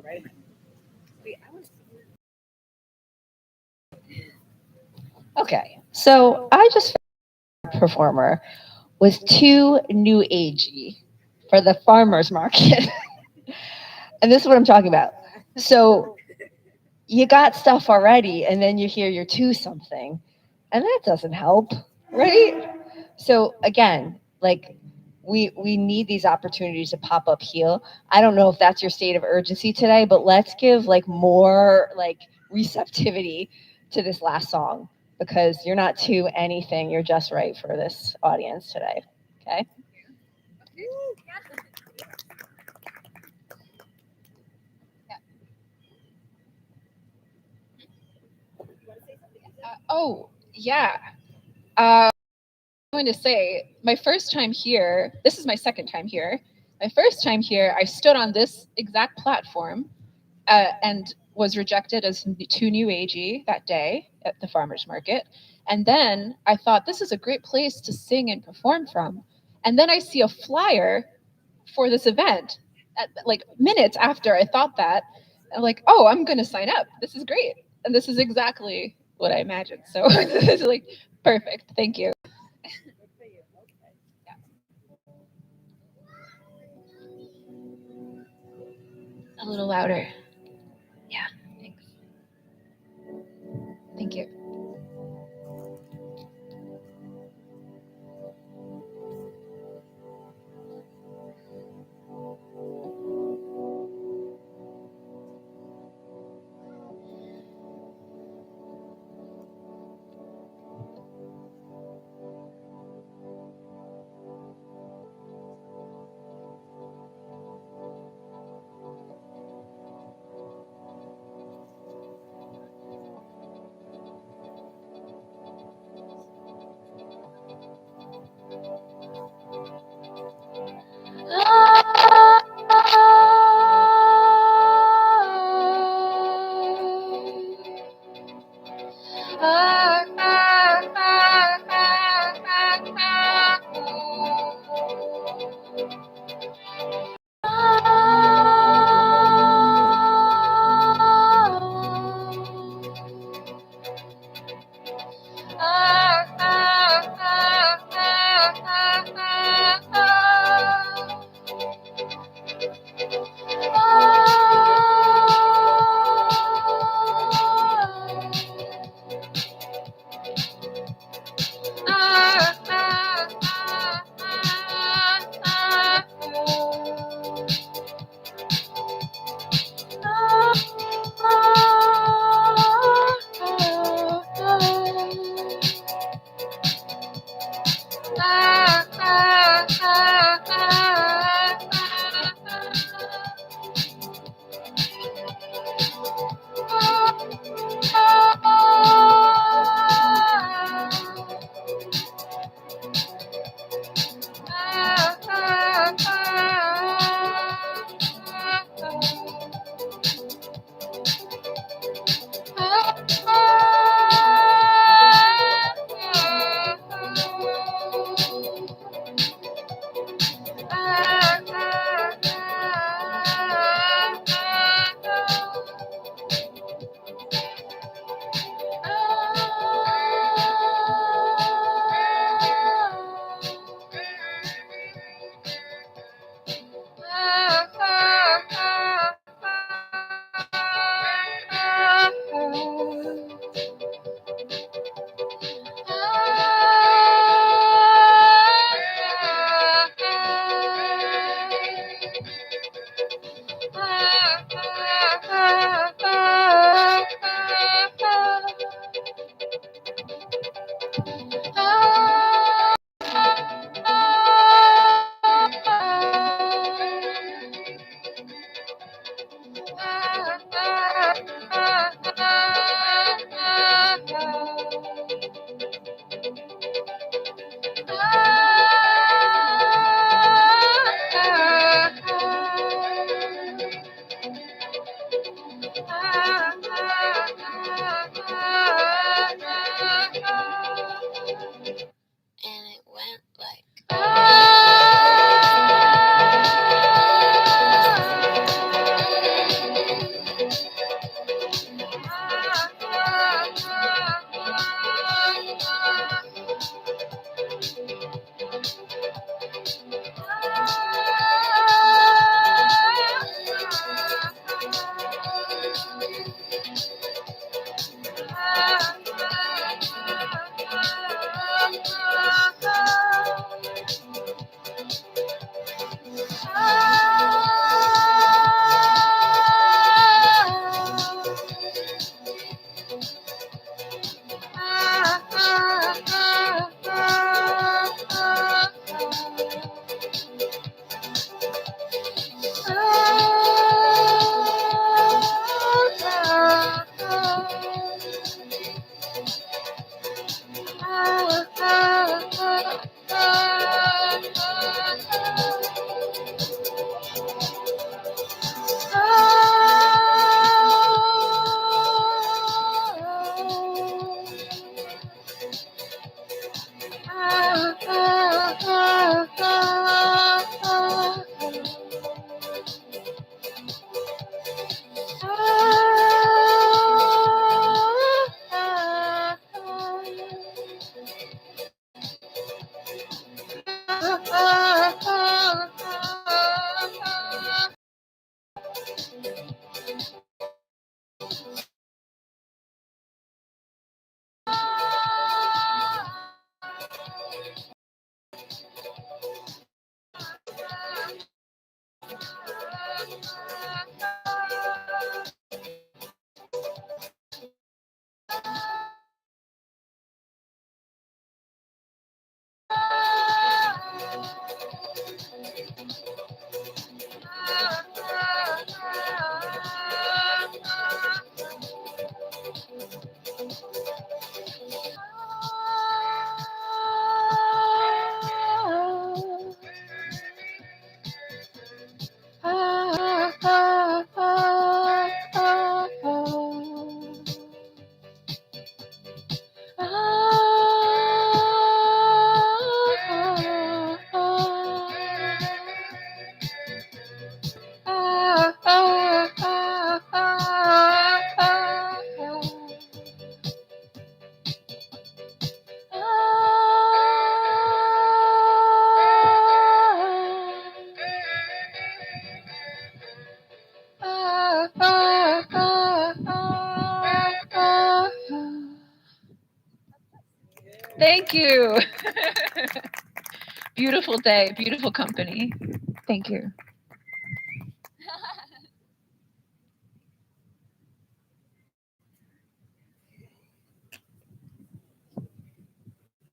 go right ahead. Okay, so I just found a performer was too new agey for the farmer's market. And this is what I'm talking about. So you got stuff already, and then you hear you're too something, and that doesn't help, right? So again, like we need these opportunities to pop up heal. I don't know if that's your state of urgency today, but let's give like more like receptivity to this last song because you're not too anything. You're just right for this audience today. Okay. Oh, yeah. I'm going to say my first time here, this is my second time here. My first time here, I stood on this exact platform and was rejected as too new agey that day at the farmer's market. And then I thought, this is a great place to sing and perform from. And then I see a flyer for this event like minutes after I thought that. I'm like, oh, I'm going to sign up. This is great. And this is exactly what I imagined. So this is like perfect. Thank you. A little louder. Yeah, thanks. Thank you. Thank you. Beautiful day, beautiful company. Thank you.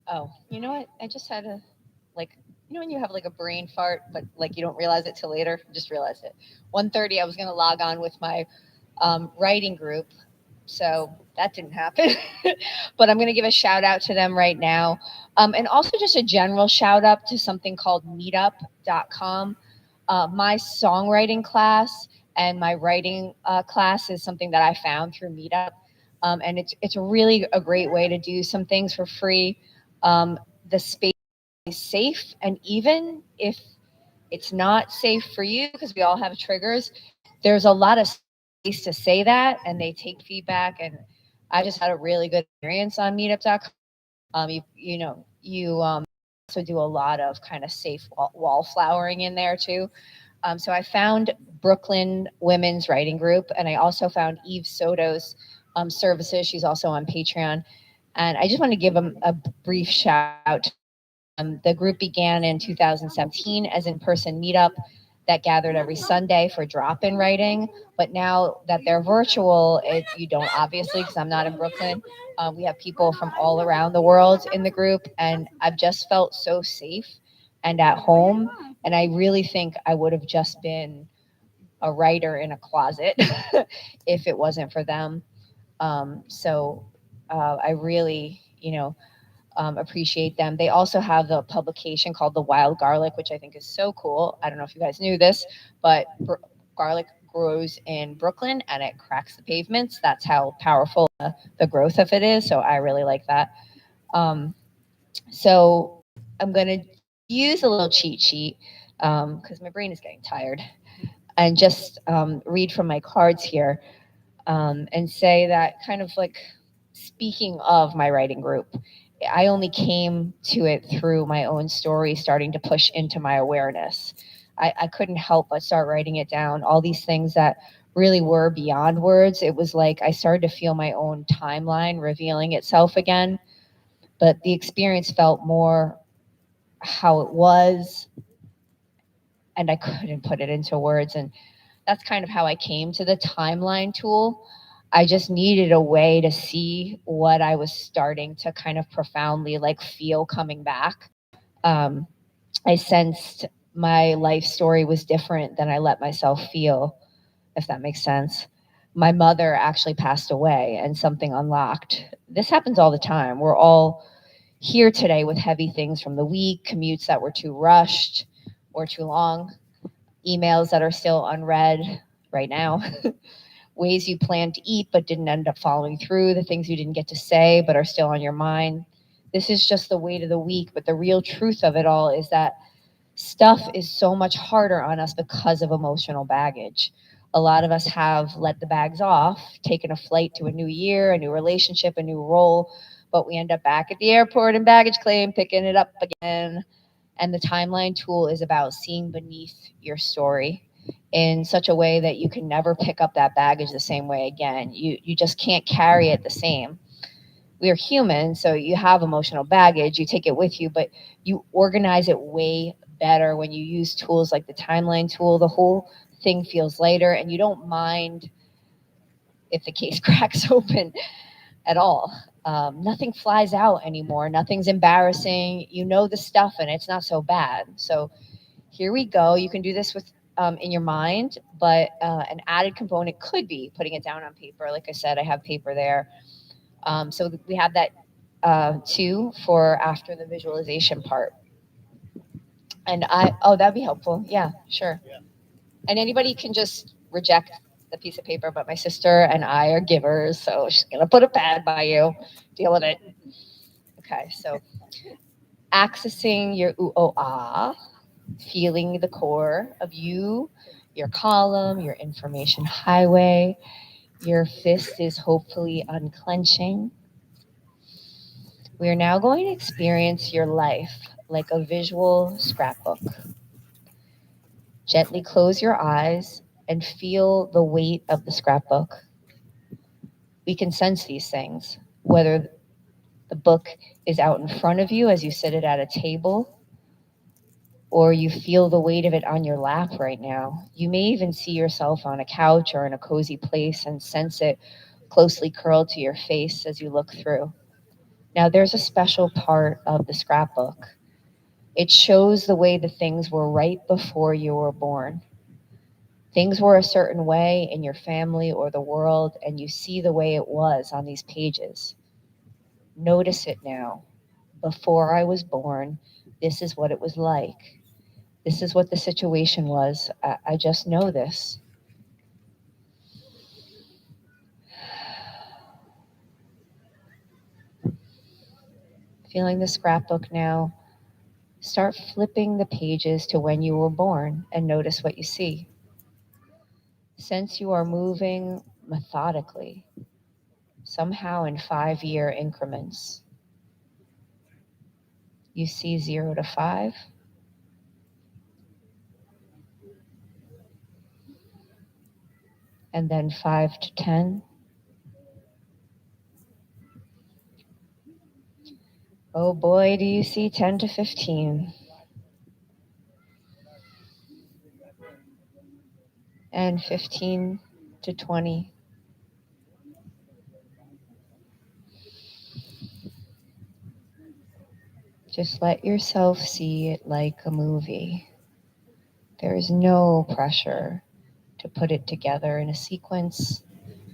Oh, you know what? I just had a, like, you know when you have like a brain fart, but like you don't realize it till later? Just realized it. 1:30, I was going to log on with my writing group. So that didn't happen. But I'm going to give a shout out to them right now. And also just a general shout out to something called meetup.com. My songwriting class and my writing class is something that I found through Meetup. And it's really a great way to do some things for free. The space is safe, and even if it's not safe for you, because we all have triggers, there's a lot of space to say that, and they take feedback. And I just had a really good experience on meetup.com. You also do a lot of kind of safe wallflowering in there too. So I found Brooklyn Women's Writing Group, and I also found Eve Soto's services. She's also on Patreon. And I just want to give them a brief shout out. The group began in 2017 as in-person meetup that gathered every Sunday for drop-in writing. But now that they're virtual, you don't obviously, because I'm not in Brooklyn. We have people from all around the world in the group, and I've just felt so safe and at home. And I really think I would have just been a writer in a closet if it wasn't for them. I really, appreciate them. They also have the publication called The Wild Garlic, which I think is so cool. I don't know if you guys knew this, but garlic grows in Brooklyn and it cracks the pavements. That's how powerful the growth of it is. So I really like that. So I'm going to use a little cheat sheet because my brain is getting tired, and just read from my cards here and say that, kind of like, speaking of my writing group, I only came to it through my own story starting to push into my awareness. I couldn't help but start writing it down, all these things that really were beyond words. It was like I started to feel my own timeline revealing itself again, but the experience felt more how it was, and I couldn't put it into words. And that's kind of how I came to the timeline tool. I just needed a way to see what I was starting to kind of profoundly feel coming back. I sensed my life story was different than I let myself feel, if that makes sense. My mother actually passed away and something unlocked. This happens all the time. We're all here today with heavy things from the week, commutes that were too rushed or too long, emails that are still unread right now, ways you planned to eat but didn't end up following through, the things you didn't get to say but are still on your mind. This is just the weight of the week, but the real truth of it all is that stuff is so much harder on us because of emotional baggage. A lot of us have let the bags off, taken a flight to a new year, a new relationship, a new role, but we end up back at the airport in baggage claim, picking it up again. And the timeline tool is about seeing beneath your story in such a way that you can never pick up that baggage the same way again. You just can't carry it the same. We are human, so you have emotional baggage, you take it with you, but you organize it way better when you use tools like the timeline tool. The whole thing feels lighter, and you don't mind if the case cracks open at all. Nothing flies out anymore. Nothing's embarrassing. You know the stuff, and it's not so bad. So here we go. You can do this with in your mind, but an added component could be putting it down on paper. Like I said, I have paper there. So we have that too for after the visualization part. And that'd be helpful. Yeah, sure. Yeah. And anybody can just reject the piece of paper, but my sister and I are givers, so she's gonna put a pad by you. Deal with it. Okay, so accessing your ooh, oh, ah, feeling the core of you, your column, your information highway. Your fist is hopefully unclenching. We are now going to experience your life like a visual scrapbook. Gently close your eyes and feel the weight of the scrapbook. We can sense these things, whether The book is out in front of you as you sit it at a table, or you feel the weight of it on your lap right now. You may even see yourself on a couch or in a cozy place and sense it closely curled to your face as you look through. Now, there's a special part of the scrapbook. It shows the way the things were right before you were born. Things were a certain way in your family or the world, and you see the way it was on these pages. Notice it now. Before I was born, this is what it was like. This is what the situation was. I just know this. Feeling the scrapbook now, start flipping the pages to when you were born and notice what you see. Sense you are moving methodically, somehow in 5-year increments. You see 0 to 5. And then 5 to 10. Oh boy, do you see 10 to 15. And 15 to 20. Just let yourself see it like a movie. There is no pressure to put it together in a sequence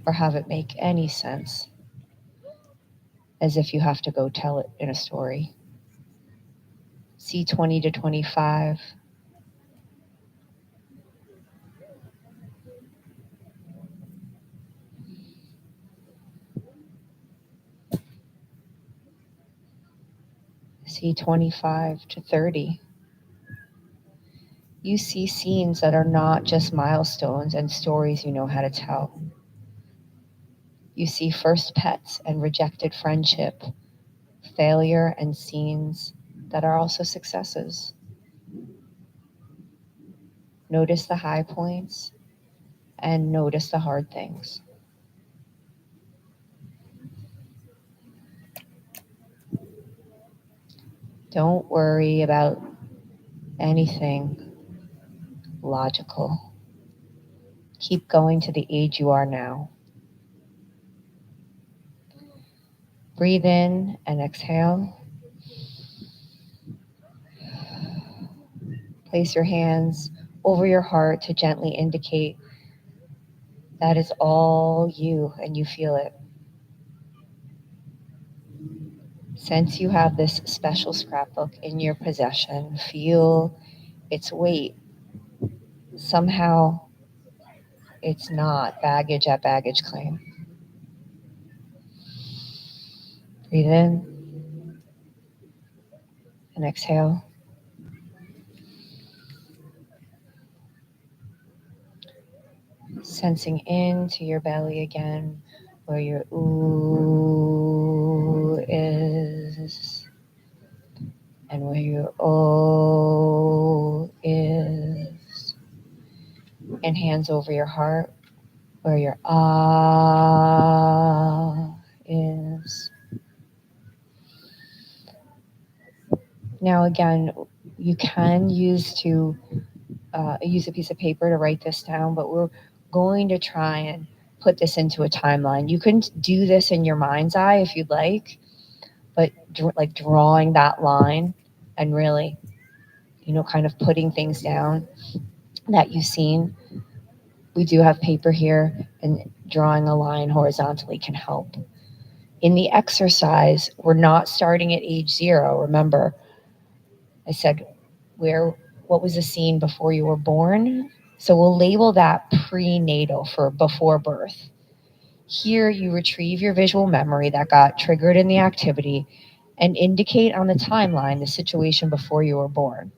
or have it make any sense, as if you have to go tell it in a story. See 20 to 25. See 25 to 30. You see scenes that are not just milestones and stories you know how to tell. You see first pets and rejected friendship, failure and scenes that are also successes. Notice the high points and notice the hard things. Don't worry about anything logical. Keep going to the age you are now. Breathe in and exhale. Place your hands over your heart to gently indicate that is all you and you feel it. Since you have this special scrapbook in your possession, feel its weight. Somehow it's not baggage at baggage claim. Breathe in and exhale. Sensing into your belly again, where your ooh is, and where your oh is. And hands over your heart, where your ah is. Now again, you can use a piece of paper to write this down, but we're going to try and put this into a timeline. You can do this in your mind's eye if you'd like, but like drawing that line and really, kind of putting things down that you've seen. We do have paper here, and drawing a line horizontally can help. In the exercise, we're not starting at age 0. Remember, I said, what was the scene before you were born? So we'll label that prenatal for before birth. Here you retrieve your visual memory that got triggered in the activity and indicate on the timeline the situation before you were born.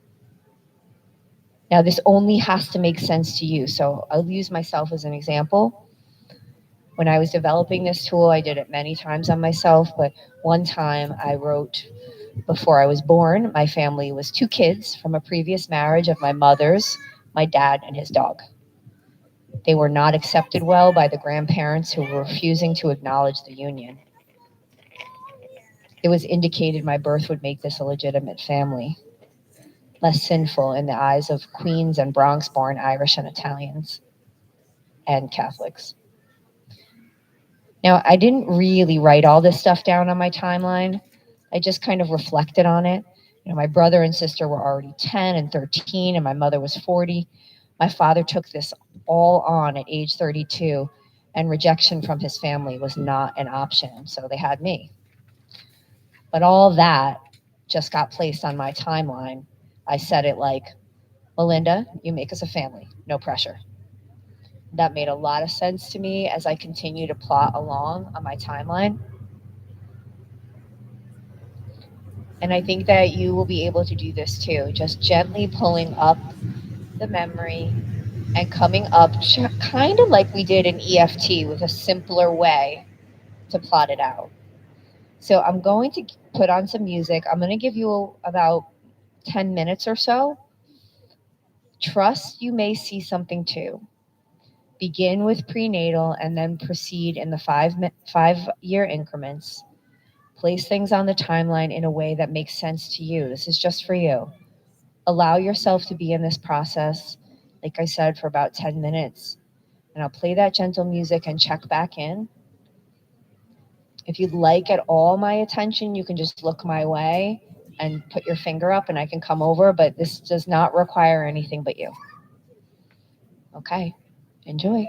Now this only has to make sense to you. So I'll use myself as an example. When I was developing this tool, I did it many times on myself, but one time I wrote, before I was born, my family was 2 kids from a previous marriage of my mother's, my dad, and his dog. They were not accepted well by the grandparents who were refusing to acknowledge the union. it was indicated my birth would make this a legitimate family, less sinful in the eyes of Queens and Bronx-born Irish and Italians and Catholics. Now, I didn't really write all this stuff down on my timeline. I just kind of reflected on it. My brother and sister were already 10 and 13, and my mother was 40. My father took this all on at age 32, and rejection from his family was not an option, so they had me. But all that just got placed on my timeline. I said it like, Melinda, you make us a family, no pressure. That made a lot of sense to me as I continue to plot along on my timeline. And I think that you will be able to do this too, just gently pulling up the memory and coming up kind of like we did in EFT with a simpler way to plot it out. So I'm going to put on some music. I'm going to give you about 10 minutes or so. Trust you may see something too. Begin with prenatal and then proceed in the 5-year increments. Place things on the timeline in a way that makes sense to you. This is just for you. Allow yourself to be in this process, like I said, for about 10 minutes. And I'll play that gentle music and check back in. If you'd like at all my attention, you can just look my way and put your finger up and I can come over, but this does not require anything but you. Okay, enjoy.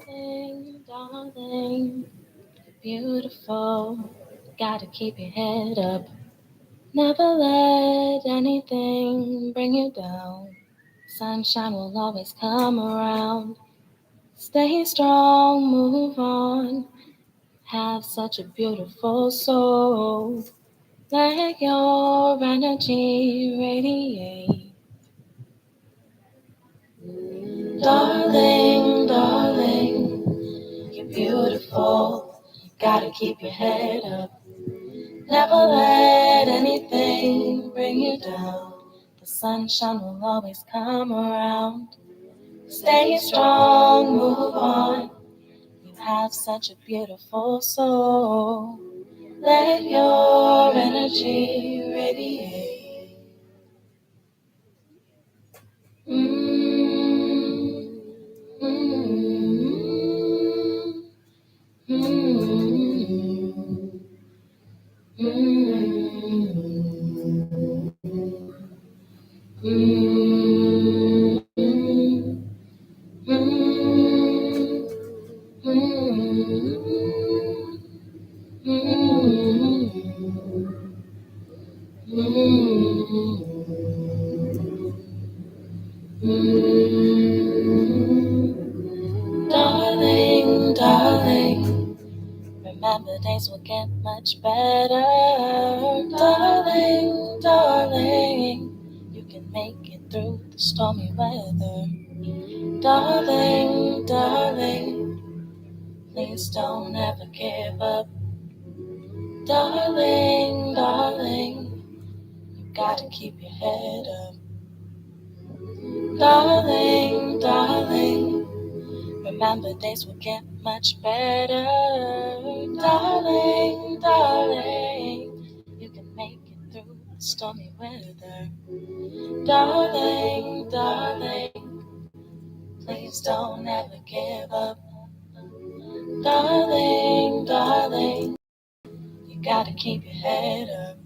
Darling, darling, beautiful. Gotta keep your head up. Never let anything bring you down. Sunshine will always come around. Stay strong, move on. Have such a beautiful soul. Let your energy radiate. Darling, darling, you're beautiful. Gotta keep your head up. Never let anything bring you down. The sunshine will always come around. Stay strong, move on. You have such a beautiful soul. Let your energy radiate. Darling, darling, remember days will get much better. Darling, darling, you can make it through the stormy weather. Darling, darling, please don't ever give up. Darling, darling, you gotta keep your head up. Darling, darling, remember days will get much better. Darling, darling, you can make it through the stormy weather. Darling, darling, please don't ever give up. Darling, darling, you gotta keep your head up.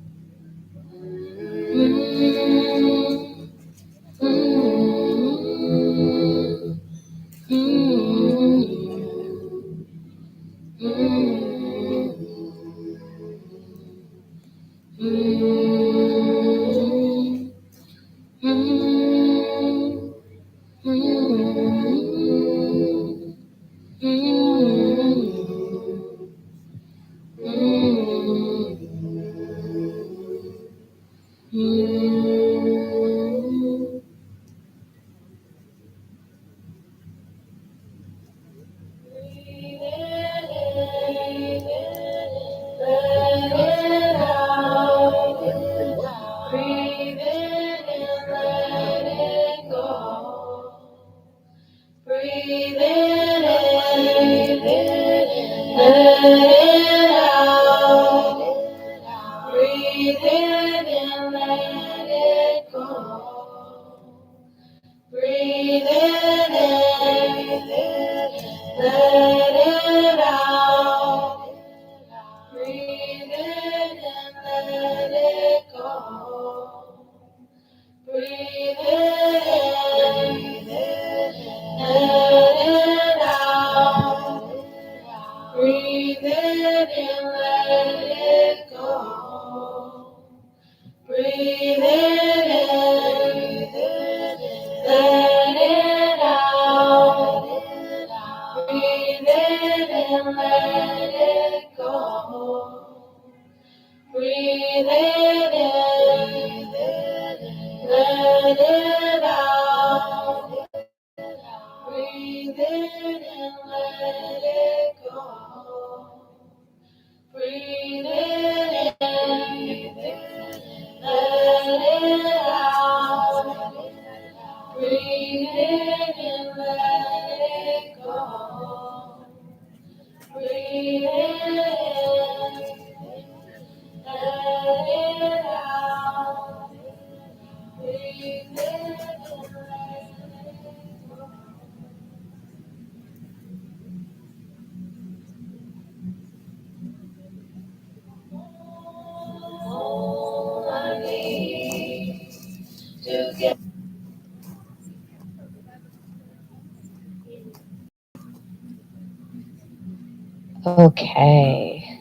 Okay.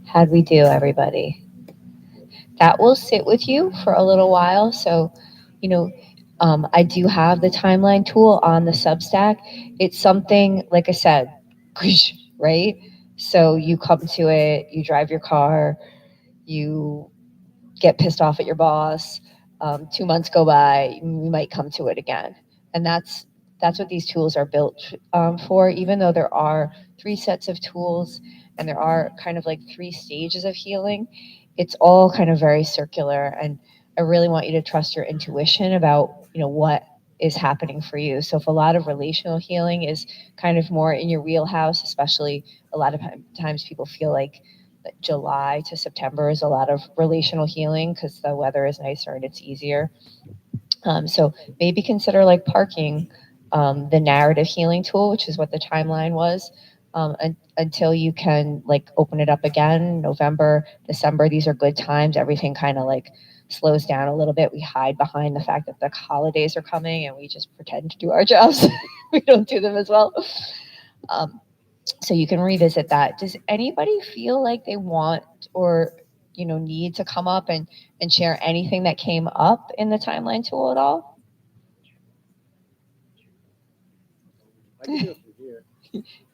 How'd we do, everybody? That will sit with you for a little while. So, you know, I do have the timeline tool on the Substack. It's something, like I said, right? So you come to it, you drive your car, you get pissed off at your boss. 2 months go by, you might come to it again, and that's what these tools are built for. Even though there are 3 sets of tools and there are kind of like 3 stages of healing, it's all kind of very circular. And I really want you to trust your intuition about what is happening for you. So if a lot of relational healing is kind of more in your wheelhouse, especially a lot of times people feel like July to September is a lot of relational healing because the weather is nicer and it's easier. So maybe consider like parking the narrative healing tool, which is what the timeline was, until you can like open it up again. November, December, these are good times. Everything kind of like slows down a little bit. We hide behind the fact that the holidays are coming and we just pretend to do our jobs. We don't do them as well. So you can revisit that. Does anybody feel like they want or need to come up and share anything that came up in the timeline tool at all? I can do it from here.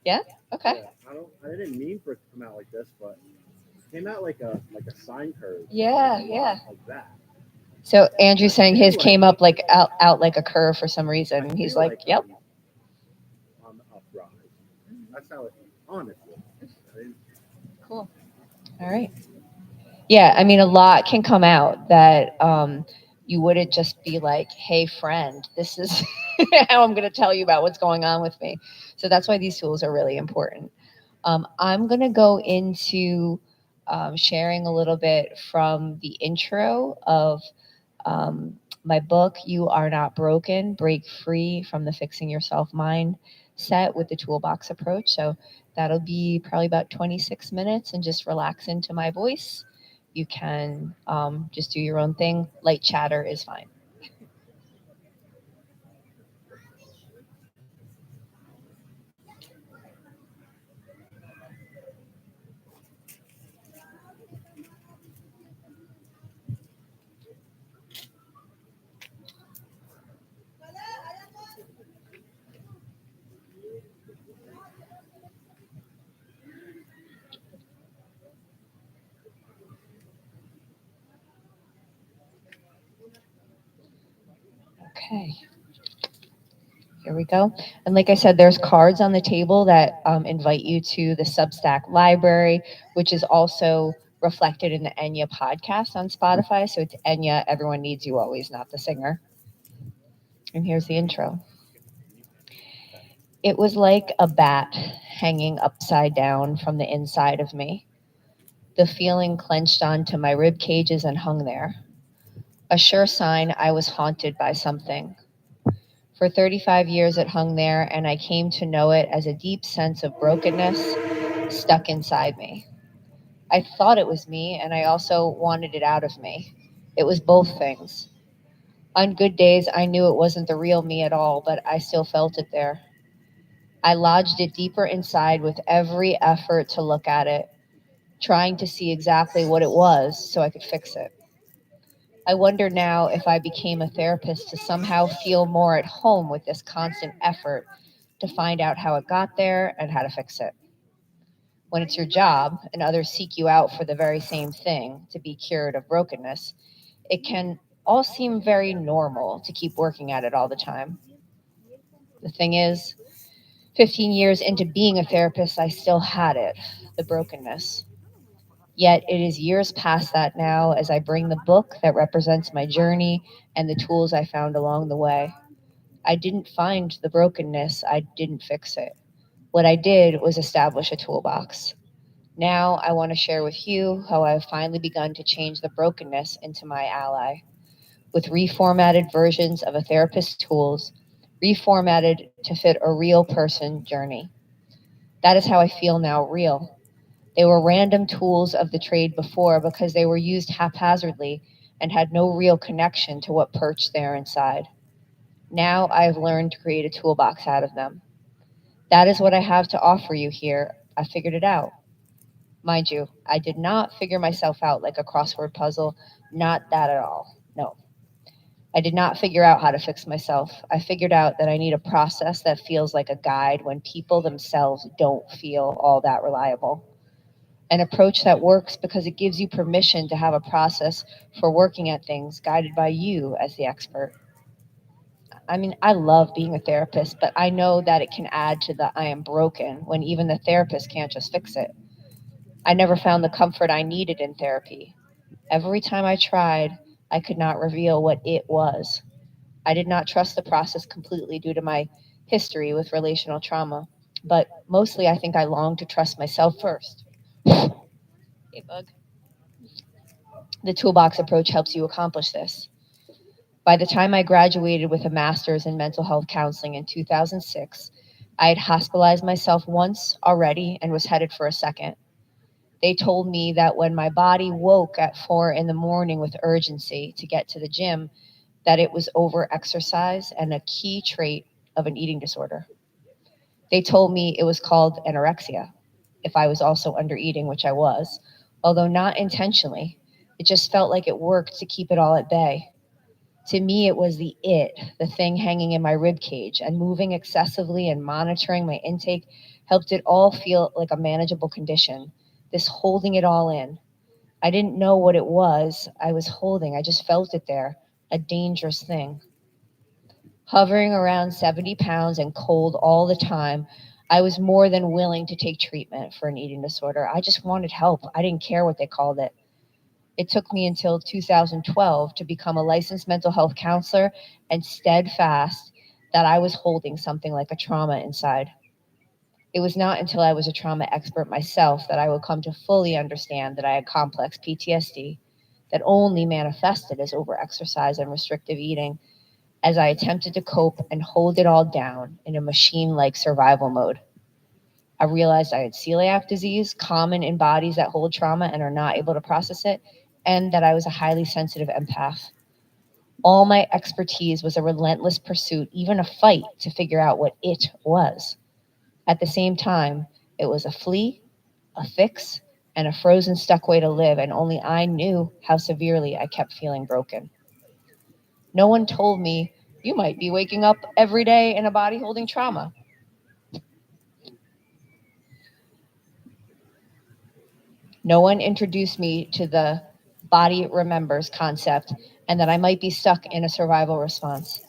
Yeah? Okay. Yeah, I didn't mean for it to come out like this, but it came out like a sine curve. Yeah. Like that. So Andrew's saying his came up like out like a curve for some reason. He's like, yep. On the uprise. That's how it honestly. Cool. All right. Yeah, I mean, a lot can come out that you wouldn't just be like, hey, friend, this is how I'm going to tell you about what's going on with me. So that's why these tools are really important. I'm going to go into sharing a little bit from the intro of my book, You Are Not Broken, Break Free from the Fixing Yourself Mindset with the Toolbox Approach. So that'll be probably about 26 minutes and just relax into my voice. You can just do your own thing. Light chatter is fine. Okay. Here we go. And like I said, there's cards on the table that invite you to the Substack library, which is also reflected in the ENYA podcast on Spotify. So it's ENYA, Everyone Needs You Always, not the singer. And here's the intro. It was like a bat hanging upside down from the inside of me. The feeling clenched onto my rib cages and hung there. A sure sign I was haunted by something. For 35 years it hung there, and I came to know it as a deep sense of brokenness stuck inside me. I thought it was me, and I also wanted it out of me. It was both things. On good days, I knew it wasn't the real me at all, but I still felt it there. I lodged it deeper inside with every effort to look at it, trying to see exactly what it was so I could fix it. I wonder now if I became a therapist to somehow feel more at home with this constant effort to find out how it got there and how to fix it. When it's your job and others seek you out for the very same thing, to be cured of brokenness, it can all seem very normal to keep working at it all the time. The thing is, 15 years into being a therapist, I still had it, the brokenness. Yet it is years past that now as I bring the book that represents my journey and the tools I found along the way. I didn't find the brokenness, I didn't fix it. What I did was establish a toolbox. Now I want to share with you how I've finally begun to change the brokenness into my ally, with reformatted versions of a therapist's tools, reformatted to fit a real person journey. That is how I feel now, real. They were random tools of the trade before because they were used haphazardly and had no real connection to what perched there inside. Now I have learned to create a toolbox out of them. That is what I have to offer you here. I figured it out. Mind you, I did not figure myself out like a crossword puzzle. Not that at all. No. I did not figure out how to fix myself. I figured out that I need a process that feels like a guide when people themselves don't feel all that reliable. An approach that works because it gives you permission to have a process for working at things guided by you as the expert. I mean, I love being a therapist, but I know that it can add to the I am broken when even the therapist can't just fix it. I never found the comfort I needed in therapy. Every time I tried, I could not reveal what it was. I did not trust the process completely due to my history with relational trauma, but mostly I think I longed to trust myself first. Hey, bug. The Toolbox Approach helps you accomplish this. By the time I graduated with a master's in mental health counseling in 2006, I had hospitalized myself once already and was headed for a second. They told me that when my body woke at 4 a.m. with urgency to get to the gym, that it was over-exercise and a key trait of an eating disorder. They told me it was called anorexia, if I was also under-eating, which I was, although not intentionally. It just felt like it worked to keep it all at bay. To me, it was the thing hanging in my rib cage, and moving excessively and monitoring my intake helped it all feel like a manageable condition, this holding it all in. I didn't know what it was I was holding. I just felt it there, a dangerous thing. Hovering around 70 pounds and cold all the time, I was more than willing to take treatment for an eating disorder. I just wanted help. I didn't care what they called it. It took me until 2012 to become a licensed mental health counselor and steadfast that I was holding something like a trauma inside. It was not until I was a trauma expert myself that I would come to fully understand that I had complex PTSD that only manifested as overexercise and restrictive eating as I attempted to cope and hold it all down in a machine-like survival mode. I realized I had celiac disease, common in bodies that hold trauma and are not able to process it, and that I was a highly sensitive empath. All my expertise was a relentless pursuit, even a fight to figure out what it was. At the same time, it was a flea, a fix, and a frozen stuck way to live, and only I knew how severely I kept feeling broken. No one told me, you might be waking up every day in a body holding trauma. No one introduced me to the body remembers concept and that I might be stuck in a survival response.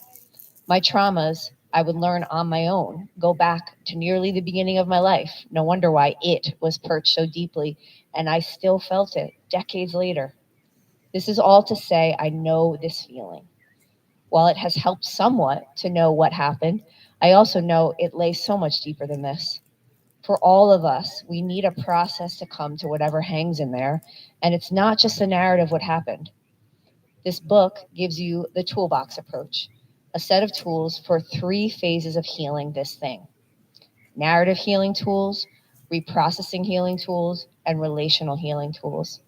My traumas, I would learn on my own, go back to nearly the beginning of my life. No wonder why it was perched so deeply, and I still felt it decades later. This is all to say I know this feeling. While it has helped somewhat to know what happened, I also know it lays so much deeper than this. For all of us, we need a process to come to whatever hangs in there, and it's not just the narrative what happened. This book gives you the Toolbox Approach, a set of tools for 3 phases of healing this thing: narrative healing tools, reprocessing healing tools, and relational healing tools.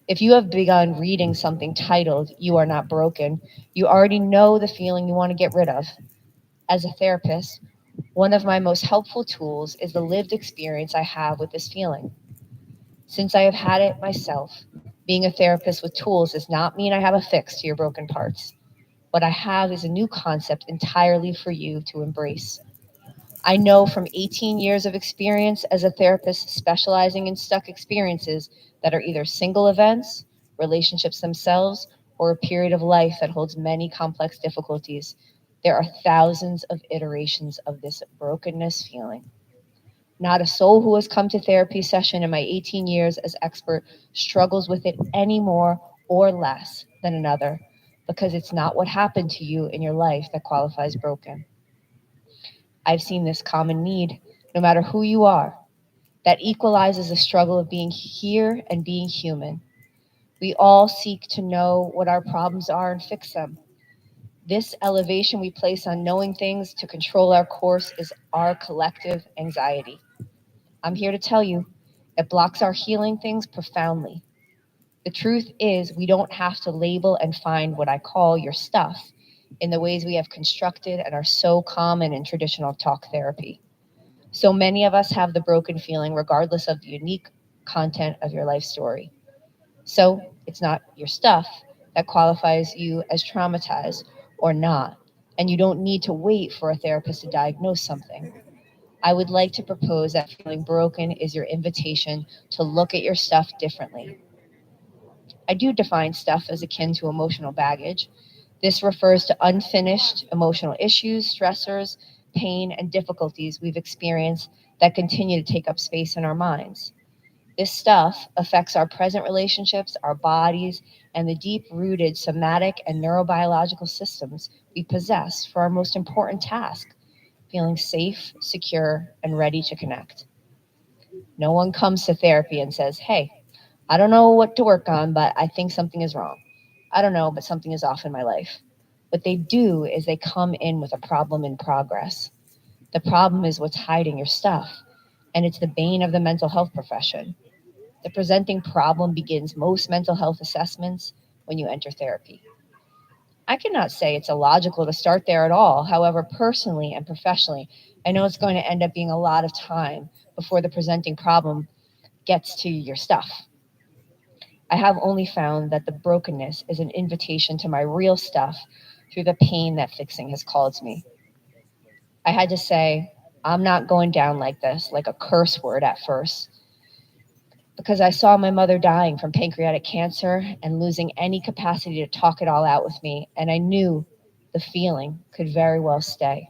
If you have begun reading something titled "You Are Not Broken," you already know the feeling you want to get rid of. As a therapist, one of my most helpful tools is the lived experience I have with this feeling. Since I have had it myself, being a therapist with tools does not mean I have a fix to your broken parts. What I have is a new concept entirely for you to embrace. I know from 18 years of experience as a therapist specializing in stuck experiences that are either single events, relationships themselves, or a period of life that holds many complex difficulties. There are thousands of iterations of this brokenness feeling. Not a soul who has come to therapy session in my 18 years as expert struggles with it any more or less than another, because it's not what happened to you in your life that qualifies broken. I've seen this common need, no matter who you are, that equalizes the struggle of being here and being human. We all seek to know what our problems are and fix them. This elevation we place on knowing things to control our course is our collective anxiety. I'm here to tell you, it blocks our healing things profoundly. The truth is, we don't have to label and find what I call your stuff in the ways we have constructed and are so common in traditional talk therapy. So many of us have the broken feeling regardless of the unique content of your life story. So it's not your stuff that qualifies you as traumatized or not, and you don't need to wait for a therapist to diagnose something. I would like to propose that feeling broken is your invitation to look at your stuff differently. I do define stuff as akin to emotional baggage. This refers to unfinished emotional issues, stressors, pain, and difficulties we've experienced that continue to take up space in our minds. This stuff affects our present relationships, our bodies, and the deep-rooted somatic and neurobiological systems we possess for our most important task: feeling safe, secure, and ready to connect. No one comes to therapy and says, "Hey, I don't know what to work on, but I think something is wrong. I don't know, but something is off in my life." What they do is they come in with a problem in progress. The problem is what's hiding your stuff, and it's the bane of the mental health profession. The presenting problem begins most mental health assessments when you enter therapy. I cannot say it's illogical to start there at all. However, personally and professionally, I know it's going to end up being a lot of time before the presenting problem gets to your stuff. I have only found that the brokenness is an invitation to my real stuff through the pain that fixing has caused me. I had to say, I'm not going down like this, like a curse word at first, because I saw my mother dying from pancreatic cancer and losing any capacity to talk it all out with me, and I knew the feeling could very well stay.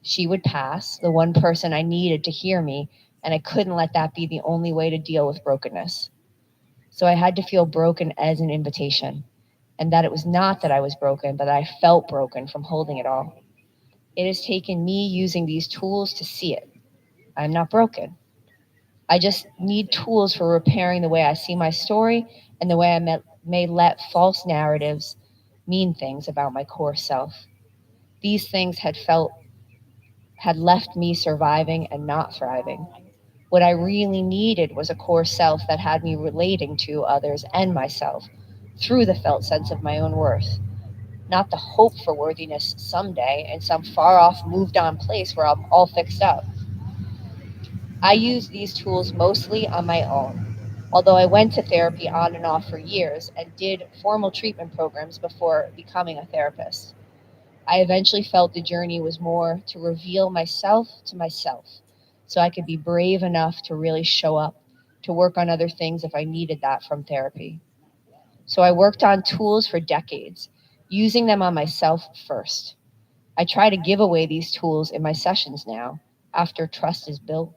She would pass, the one person I needed to hear me, and I couldn't let that be the only way to deal with brokenness. So I had to feel broken as an invitation, and that it was not that I was broken, but that I felt broken from holding it all. It has taken me using these tools to see it. I'm not broken. I just need tools for repairing the way I see my story and the way I may let false narratives mean things about my core self. These things had left me surviving and not thriving. What I really needed was a core self that had me relating to others and myself through the felt sense of my own worth, not the hope for worthiness someday in some far off, moved on place where I'm all fixed up. I use these tools mostly on my own, although I went to therapy on and off for years and did formal treatment programs before becoming a therapist. I eventually felt the journey was more to reveal myself to myself, so I could be brave enough to really show up, to work on other things if I needed that from therapy. So I worked on tools for decades, using them on myself first. I try to give away these tools in my sessions now, after trust is built.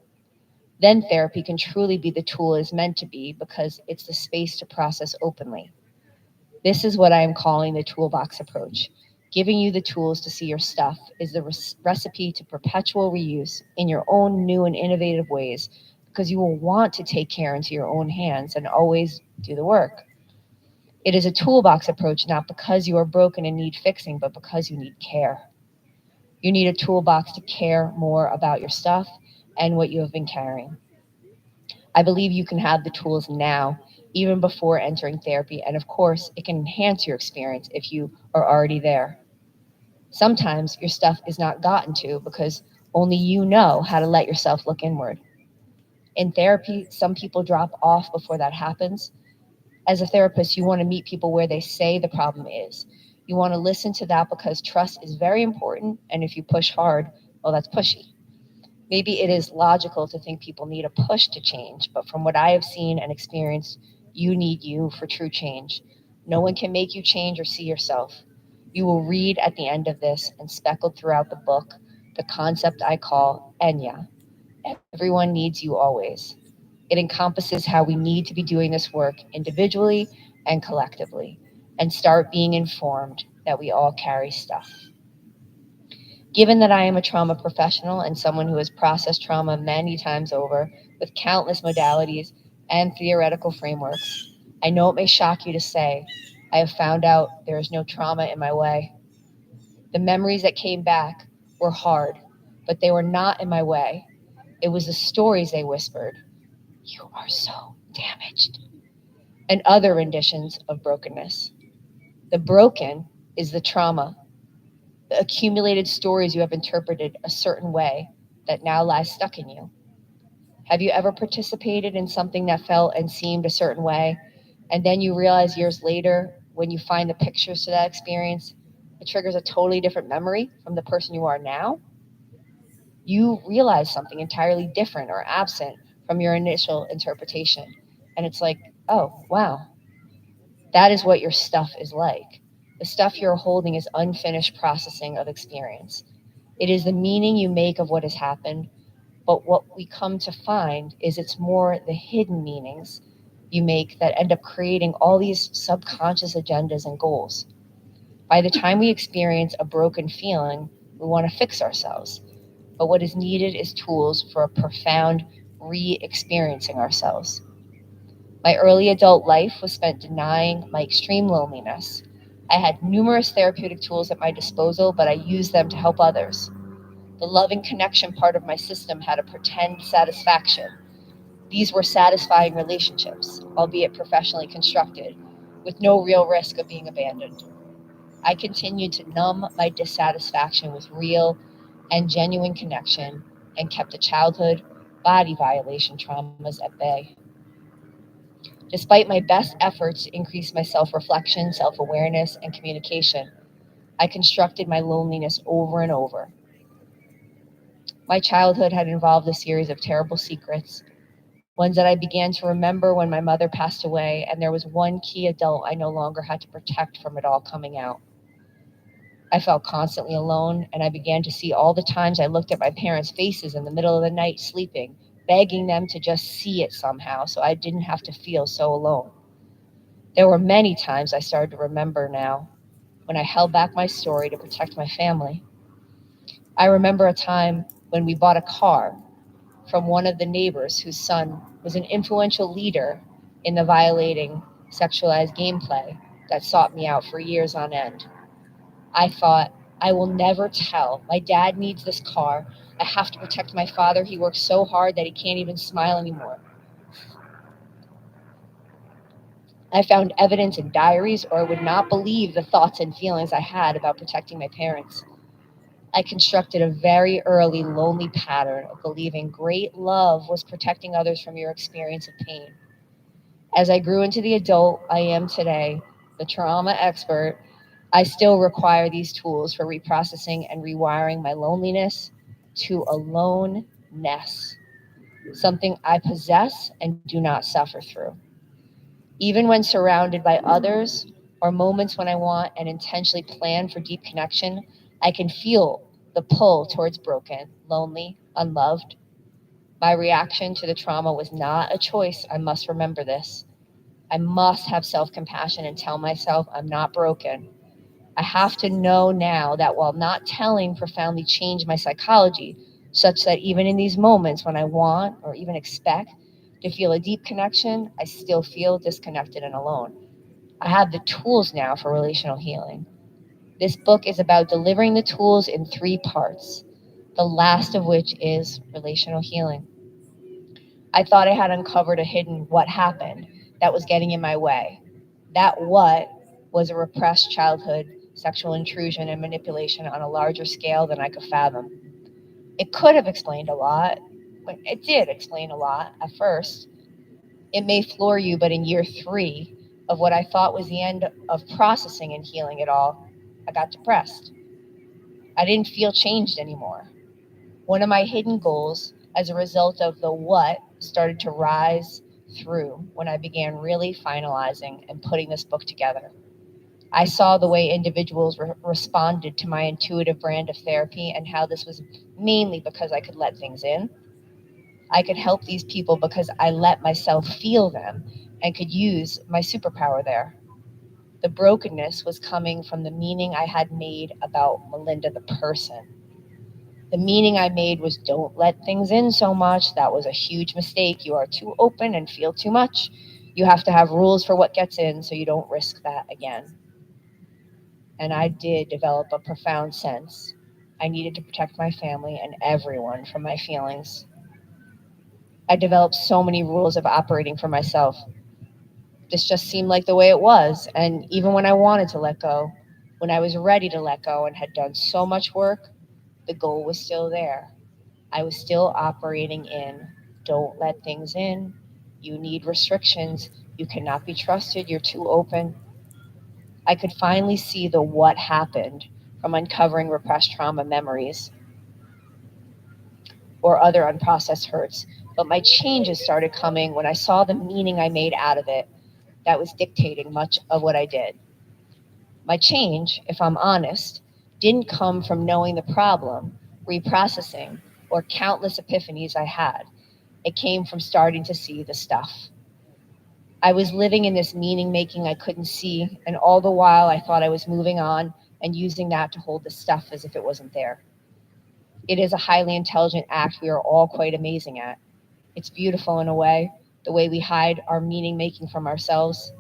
Then therapy can truly be the tool it is meant to be because it's the space to process openly. This is what I am calling the Toolbox Approach. Giving you the tools to see your stuff is the recipe to perpetual reuse in your own new and innovative ways, because you will want to take care into your own hands and always do the work. It is a toolbox approach, not because you are broken and need fixing, but because you need care. You need a toolbox to care more about your stuff and what you have been carrying. I believe you can have the tools now, even before entering therapy, and of course, it can enhance your experience if you are already there. Sometimes your stuff is not gotten to because only you know how to let yourself look inward. In therapy, some people drop off before that happens. As a therapist, you want to meet people where they say the problem is. You want to listen to that because trust is very important, and if you push hard, well, that's pushy. Maybe it is logical to think people need a push to change, but from what I have seen and experienced, you need you for true change. No one can make you change or see yourself. You will read at the end of this and speckled throughout the book the concept I call ENYA. Everyone needs you always. It encompasses how we need to be doing this work individually and collectively, and start being informed that we all carry stuff. Given that I am a trauma professional and someone who has processed trauma many times over with countless modalities and theoretical frameworks, I know it may shock you to say, I have found out there is no trauma in my way. The memories that came back were hard, but they were not in my way. It was the stories they whispered. You are so damaged. And other renditions of brokenness. The broken is the trauma, the accumulated stories you have interpreted a certain way that now lies stuck in you. Have you ever participated in something that felt and seemed a certain way, and then you realize years later, when you find the pictures to that experience, it triggers a totally different memory from the person you are now? You realize something entirely different or absent from your initial interpretation. And it's like, oh, wow, that is what your stuff is like. The stuff you're holding is unfinished processing of experience. It is the meaning you make of what has happened, but what we come to find is it's more the hidden meanings you make that end up creating all these subconscious agendas and goals. By the time we experience a broken feeling, we want to fix ourselves. But what is needed is tools for a profound re-experiencing ourselves. My early adult life was spent denying my extreme loneliness. I had numerous therapeutic tools at my disposal, but I used them to help others. The loving connection part of my system had a pretend satisfaction. These were satisfying relationships, albeit professionally constructed, with no real risk of being abandoned. I continued to numb my dissatisfaction with real and genuine connection and kept the childhood body violation traumas at bay. Despite my best efforts to increase my self-reflection, self-awareness, and communication, I constructed my loneliness over and over. My childhood had involved a series of terrible secrets, ones that I began to remember when my mother passed away, and there was one key adult I no longer had to protect from it all coming out. I felt constantly alone, and I began to see all the times I looked at my parents' faces in the middle of the night sleeping, begging them to just see it somehow so I didn't have to feel so alone. There were many times I started to remember now when I held back my story to protect my family. I remember a time when we bought a car from one of the neighbors whose son was an influential leader in the violating sexualized gameplay that sought me out for years on end. I thought, I will never tell. My dad needs this car. I have to protect my father. He works so hard that he can't even smile anymore. I found evidence in diaries, or I would not believe the thoughts and feelings I had about protecting my parents. I constructed a very early lonely pattern of believing great love was protecting others from your experience of pain. As I grew into the adult I am today, the trauma expert, I still require these tools for reprocessing and rewiring my loneliness to aloneness, something I possess and do not suffer through. Even when surrounded by others or moments when I want and intentionally plan for deep connection, I can feel the pull towards broken, lonely, unloved. My reaction to the trauma was not a choice. I must remember this. I must have self-compassion and tell myself I'm not broken. I have to know now that while not telling profoundly changed my psychology, such that even in these moments when I want or even expect to feel a deep connection, I still feel disconnected and alone. I have the tools now for relational healing. This book is about delivering the tools in 3 parts, the last of which is relational healing. I thought I had uncovered a hidden what happened that was getting in my way. That what was a repressed childhood sexual intrusion and manipulation on a larger scale than I could fathom. It could have explained a lot, but it did explain a lot at first. It may floor you, but in year 3 of what I thought was the end of processing and healing it all, I got depressed. I didn't feel changed anymore. One of my hidden goals as a result of the what started to rise through when I began really finalizing and putting this book together. I saw the way individuals responded to my intuitive brand of therapy and how this was mainly because I could let things in. I could help these people because I let myself feel them and could use my superpower there. The brokenness was coming from the meaning I had made about Melinda the person. The meaning I made was don't let things in so much. That was a huge mistake. You are too open and feel too much. You have to have rules for what gets in so you don't risk that again. And I did develop a profound sense. I needed to protect my family and everyone from my feelings. I developed so many rules of operating for myself. This just seemed like the way it was. And even when I wanted to let go, when I was ready to let go and had done so much work, the goal was still there. I was still operating in don't let things in. You need restrictions. You cannot be trusted. You're too open. I could finally see the what happened from uncovering repressed trauma memories or other unprocessed hurts. But my changes started coming when I saw the meaning I made out of it that was dictating much of what I did. My change, if I'm honest, didn't come from knowing the problem, reprocessing, or countless epiphanies I had. It came from starting to see the stuff. I was living in this meaning making I couldn't see, and all the while I thought I was moving on and using that to hold the stuff as if it wasn't there. It is a highly intelligent act we are all quite amazing at. It's beautiful in a way, the way we hide our meaning making from ourselves.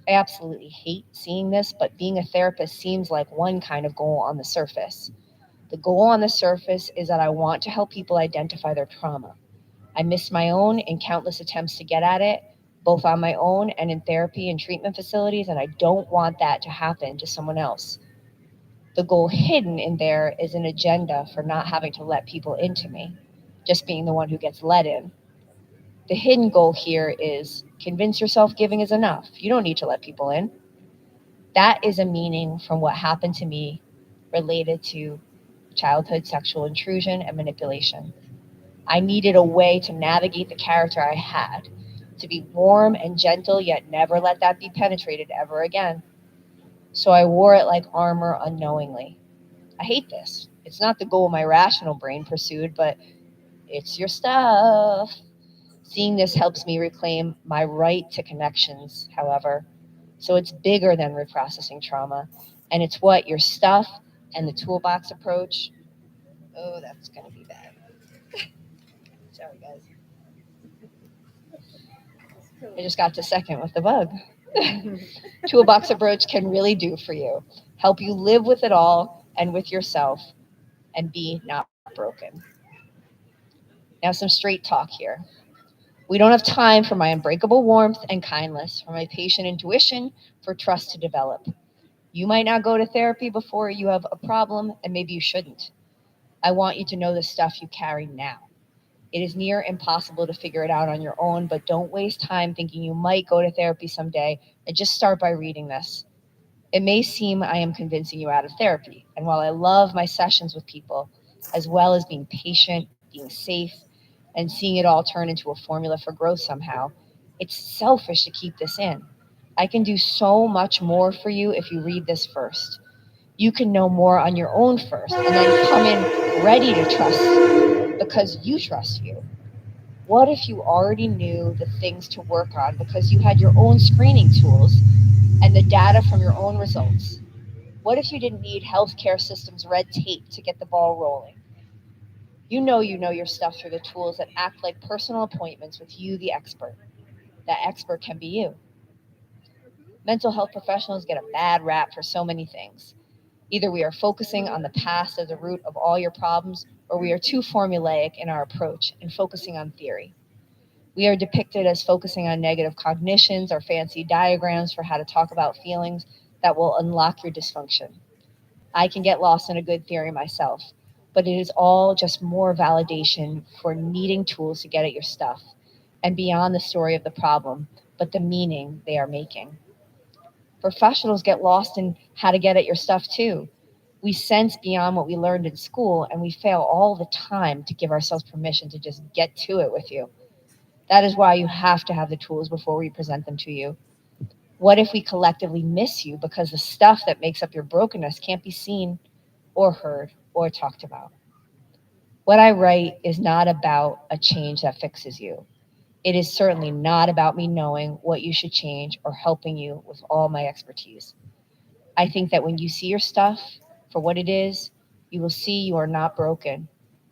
I absolutely hate seeing this, but being a therapist seems like one kind of goal on the surface. The goal on the surface is that I want to help people identify their trauma. I missed my own in countless attempts to get at it, both on my own and in therapy and treatment facilities, and I don't want that to happen to someone else. The goal hidden in there is an agenda for not having to let people into me, just being the one who gets let in. The hidden goal here is convince yourself giving is enough. You don't need to let people in. That is a meaning from what happened to me related to childhood sexual intrusion and manipulation. I needed a way to navigate the character I had, to be warm and gentle, yet never let that be penetrated ever again. So I wore it like armor unknowingly. I hate this. It's not the goal my rational brain pursued, but it's your stuff. Seeing this helps me reclaim my right to connections, however. So it's bigger than reprocessing trauma. And it's what your stuff and the toolbox approach. Oh, that's going to be bad. Sorry, guys. I just got to second with the bug. Toolbox approach can really do for you. Help you live with it all and with yourself and be not broken. Now, some straight talk here. We don't have time for my unbreakable warmth and kindness, for my patient intuition, for trust to develop. You might not go to therapy before you have a problem, and maybe you shouldn't. I want you to know the stuff you carry now. It is near impossible to figure it out on your own, but don't waste time thinking you might go to therapy someday, and just start by reading this. It may seem I am convincing you out of therapy, and while I love my sessions with people, as well as being patient, being safe, and seeing it all turn into a formula for growth somehow, it's selfish to keep this in. I can do so much more for you if you read this first. You can know more on your own first and then come in ready to trust because you trust you. What if you already knew the things to work on because you had your own screening tools and the data from your own results? What if you didn't need healthcare systems red tape to get the ball rolling? You know your stuff through the tools that act like personal appointments with you, the expert. That expert can be you. Mental health professionals get a bad rap for so many things. Either we are focusing on the past as the root of all your problems, or we are too formulaic in our approach and focusing on theory. We are depicted as focusing on negative cognitions or fancy diagrams for how to talk about feelings that will unlock your dysfunction. I can get lost in a good theory myself, but it is all just more validation for needing tools to get at your stuff and beyond the story of the problem, but the meaning they are making. Professionals get lost in how to get at your stuff too. We sense beyond what we learned in school, and we fail all the time to give ourselves permission to just get to it with you. That is why you have to have the tools before we present them to you. What if we collectively miss you because the stuff that makes up your brokenness can't be seen or heard or talked about? What I write is not about a change that fixes you. It is certainly not about me knowing what you should change or helping you with all my expertise. I think that when you see your stuff for what it is, you will see you are not broken.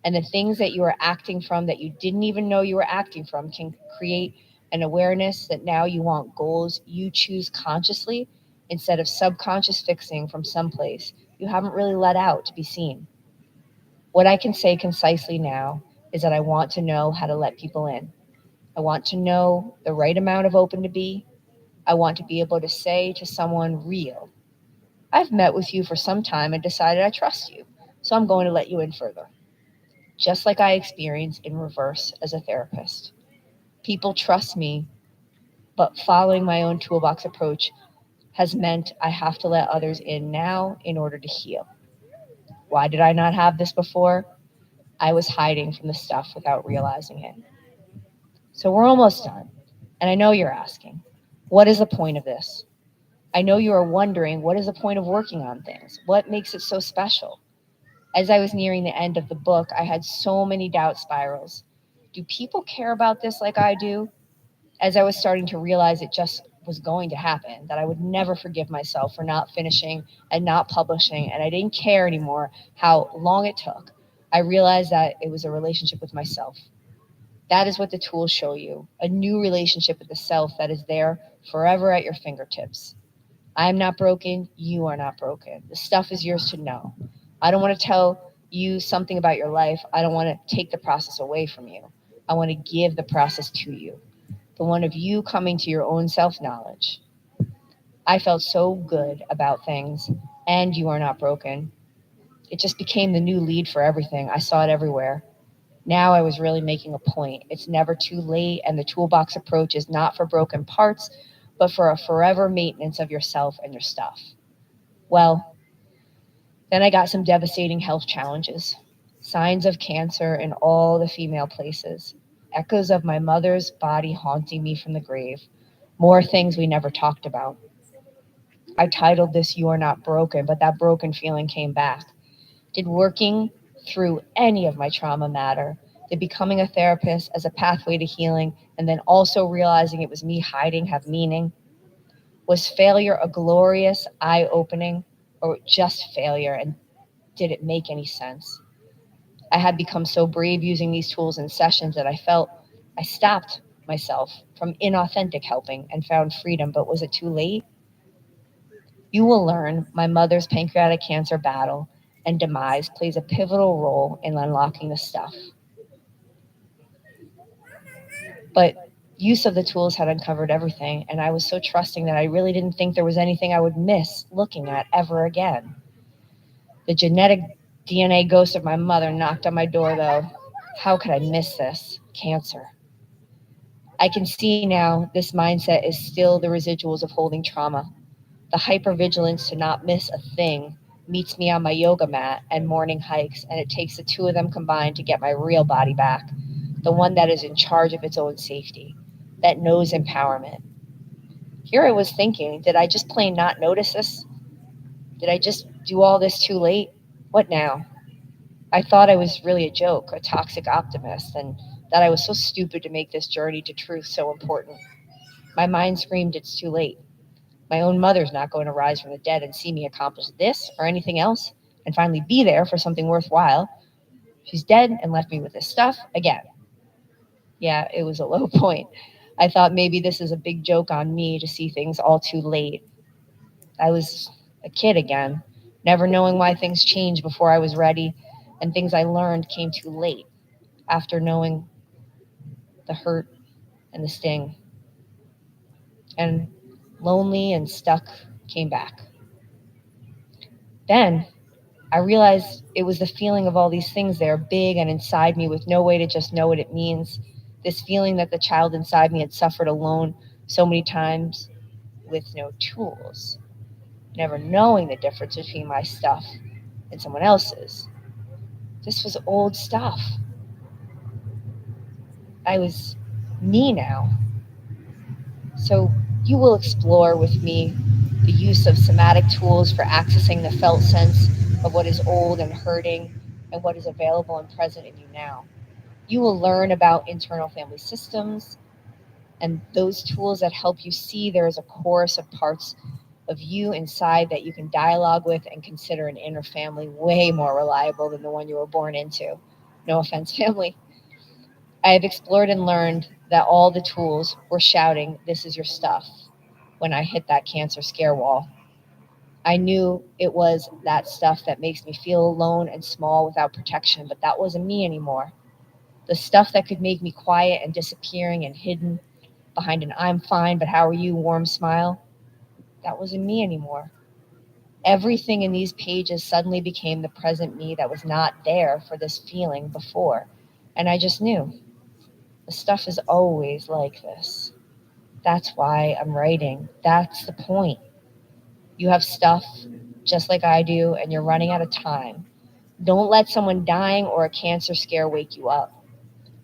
And the things that you are acting from that you didn't even know you were acting from can create an awareness that now you want goals you choose consciously instead of subconscious fixing from someplace you haven't really let out to be seen. What I can say concisely now is that I want to know how to let people in. I want to know the right amount of open to be. I want to be able to say to someone real, I've met with you for some time and decided I trust you, so I'm going to let you in further. Just like I experienced in reverse as a therapist. People trust me, but following my own toolbox approach has meant I have to let others in now in order to heal. Why did I not have this before? I was hiding from the stuff without realizing it. So we're almost done. And I know you're asking, what is the point of this? I know you are wondering, what is the point of working on things? What makes it so special? As I was nearing the end of the book, I had so many doubt spirals. Do people care about this like I do? As I was starting to realize it just was going to happen, that I would never forgive myself for not finishing and not publishing, and I didn't care anymore how long it took, I realized that it was a relationship with myself. That is what the tools show you, a new relationship with the self that is there forever at your fingertips. I am not broken. You are not broken. The stuff is yours to know. I don't want to tell you something about your life. I don't want to take the process away from you. I want to give the process to you, the one of you coming to your own self-knowledge. I felt so good about things, and you are not broken. It just became the new lead for everything. I saw it everywhere. Now I was really making a point. It's never too late, and the toolbox approach is not for broken parts, but for a forever maintenance of yourself and your stuff. Well, then I got some devastating health challenges, signs of cancer in all the female places, echoes of my mother's body haunting me from the grave, more things we never talked about. I titled this You Are Not Broken, but that broken feeling came back. Did working through any of my trauma matter? Did becoming a therapist as a pathway to healing and then also realizing it was me hiding have meaning? Was failure a glorious eye-opening or just failure, and did it make any sense? I had become so brave using these tools in sessions that I felt I stopped myself from inauthentic helping and found freedom, but was it too late? You will learn my mother's pancreatic cancer battle and demise plays a pivotal role in unlocking the stuff. But use of the tools had uncovered everything, and I was so trusting that I really didn't think there was anything I would miss looking at ever again. The genetic DNA ghost of my mother knocked on my door, though. How could I miss this? Cancer. I can see now this mindset is still the residuals of holding trauma. The hypervigilance to not miss a thing meets me on my yoga mat and morning hikes, and it takes the two of them combined to get my real body back, the one that is in charge of its own safety, that knows empowerment. Here I was thinking, did I just plain not notice this? Did I just do all this too late? What now? I thought I was really a joke, a toxic optimist, and that I was so stupid to make this journey to truth so important. My mind screamed, it's too late. My own mother's not going to rise from the dead and see me accomplish this or anything else and finally be there for something worthwhile. She's dead and left me with this stuff again. Yeah, it was a low point. I thought maybe this is a big joke on me to see things all too late. I was a kid again, never knowing why things changed before I was ready, and things I learned came too late after knowing the hurt and the sting. And lonely and stuck came back. Then I realized it was the feeling of all these things that are big and inside me with no way to just know what it means. This feeling that the child inside me had suffered alone so many times with no tools, never knowing the difference between my stuff and someone else's. This was old stuff. I was me now. So you will explore with me the use of somatic tools for accessing the felt sense of what is old and hurting and what is available and present in you now. You will learn about internal family systems and those tools that help you see there is a chorus of parts of you inside that you can dialogue with and consider an inner family way more reliable than the one you were born into. No offense, family. I have explored and learned that all the tools were shouting, "This is your stuff," when I hit that cancer scare wall. I knew it was that stuff that makes me feel alone and small without protection, but that wasn't me anymore. The stuff that could make me quiet and disappearing and hidden behind an "I'm fine, but how are you" warm smile, that wasn't me anymore. Everything in these pages suddenly became the present me that was not there for this feeling before. And I just knew the stuff is always like this. That's why I'm writing. That's the point. You have stuff just like I do, and you're running out of time. Don't let someone dying or a cancer scare wake you up.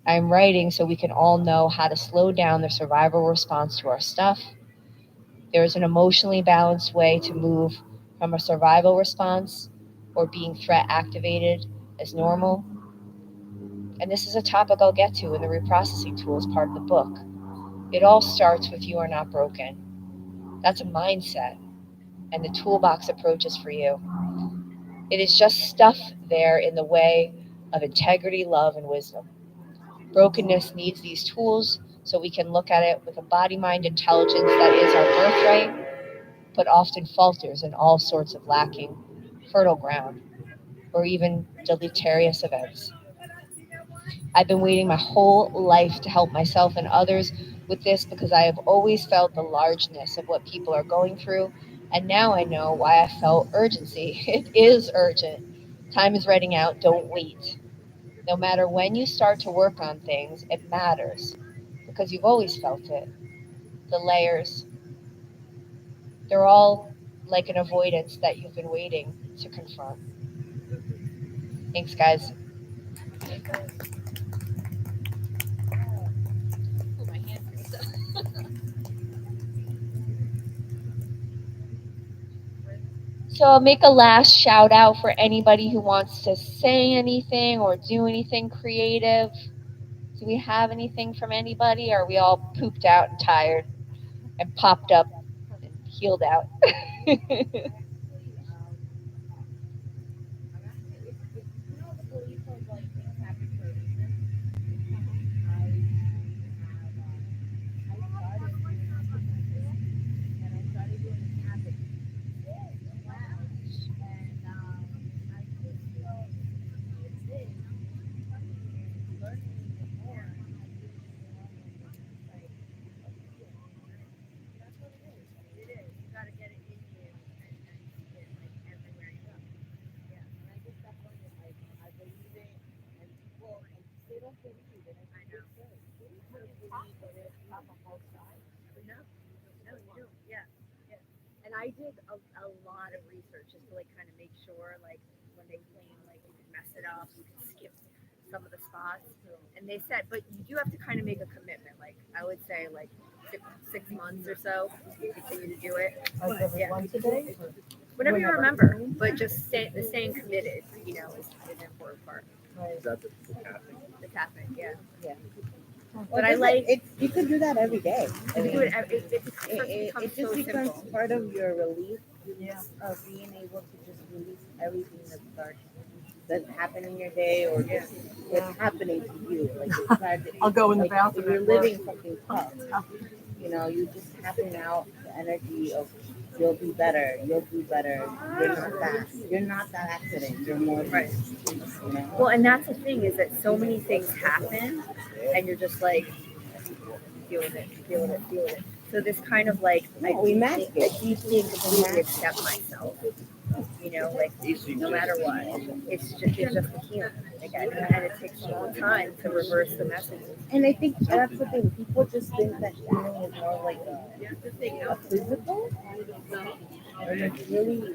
I'm writing so we can all know how to slow down the survival response to our stuff. There is an emotionally balanced way to move from a survival response or being threat activated as normal. And this is a topic I'll get to in the reprocessing tools part of the book. It all starts with "you are not broken." That's a mindset, and the toolbox approach is for you. It is just stuff there in the way of integrity, love, and wisdom. Brokenness needs these tools so we can look at it with a body-mind intelligence that is our birthright, but often falters in all sorts of lacking, fertile ground, or even deleterious events. I've been waiting my whole life to help myself and others with this because I have always felt the largeness of what people are going through, and now I know why I felt urgency. It is urgent. Time is running out. Don't wait. No matter when you start to work on things, it matters because you've always felt it. The layers, they're all like an avoidance that you've been waiting to confront. Thanks, guys. So I'll make a last shout out for anybody who wants to say anything or do anything creative. Do we have anything from anybody? Or are we all pooped out and tired and popped up and healed out? And I did a lot of research just to like kind of make sure like when they claim like you could mess it up, you could skip some of the spots. And they said, but you do have to kind of make a commitment. Like I would say, like 6 months or so, you continue to do it. Yeah. Once a day? Whenever you remember, but just staying committed, you know, is an important part. Is that the tapping? The tapping, yeah. But I like it. You could do that every day. I you mean, do it. It it becomes just so becomes simple. part of your relief Yeah. of being able to just release everything that's happening in your day or just what's happening to you. Like it's hard to, I'll go in the like, bathroom you're at work. living something tough. You know, you just tapping out the energy of you'll do better. You're not that accident. You're more Right. you know? Well, and that's the thing is that so many things happen, and you're just like feeling it. So this kind of like we mask it. I deeply and completely accept myself. You know, like no matter what, it's just a healing again, and it takes people time to reverse the messages. And I think that's the thing. People just think that healing is more like a physical, and it's really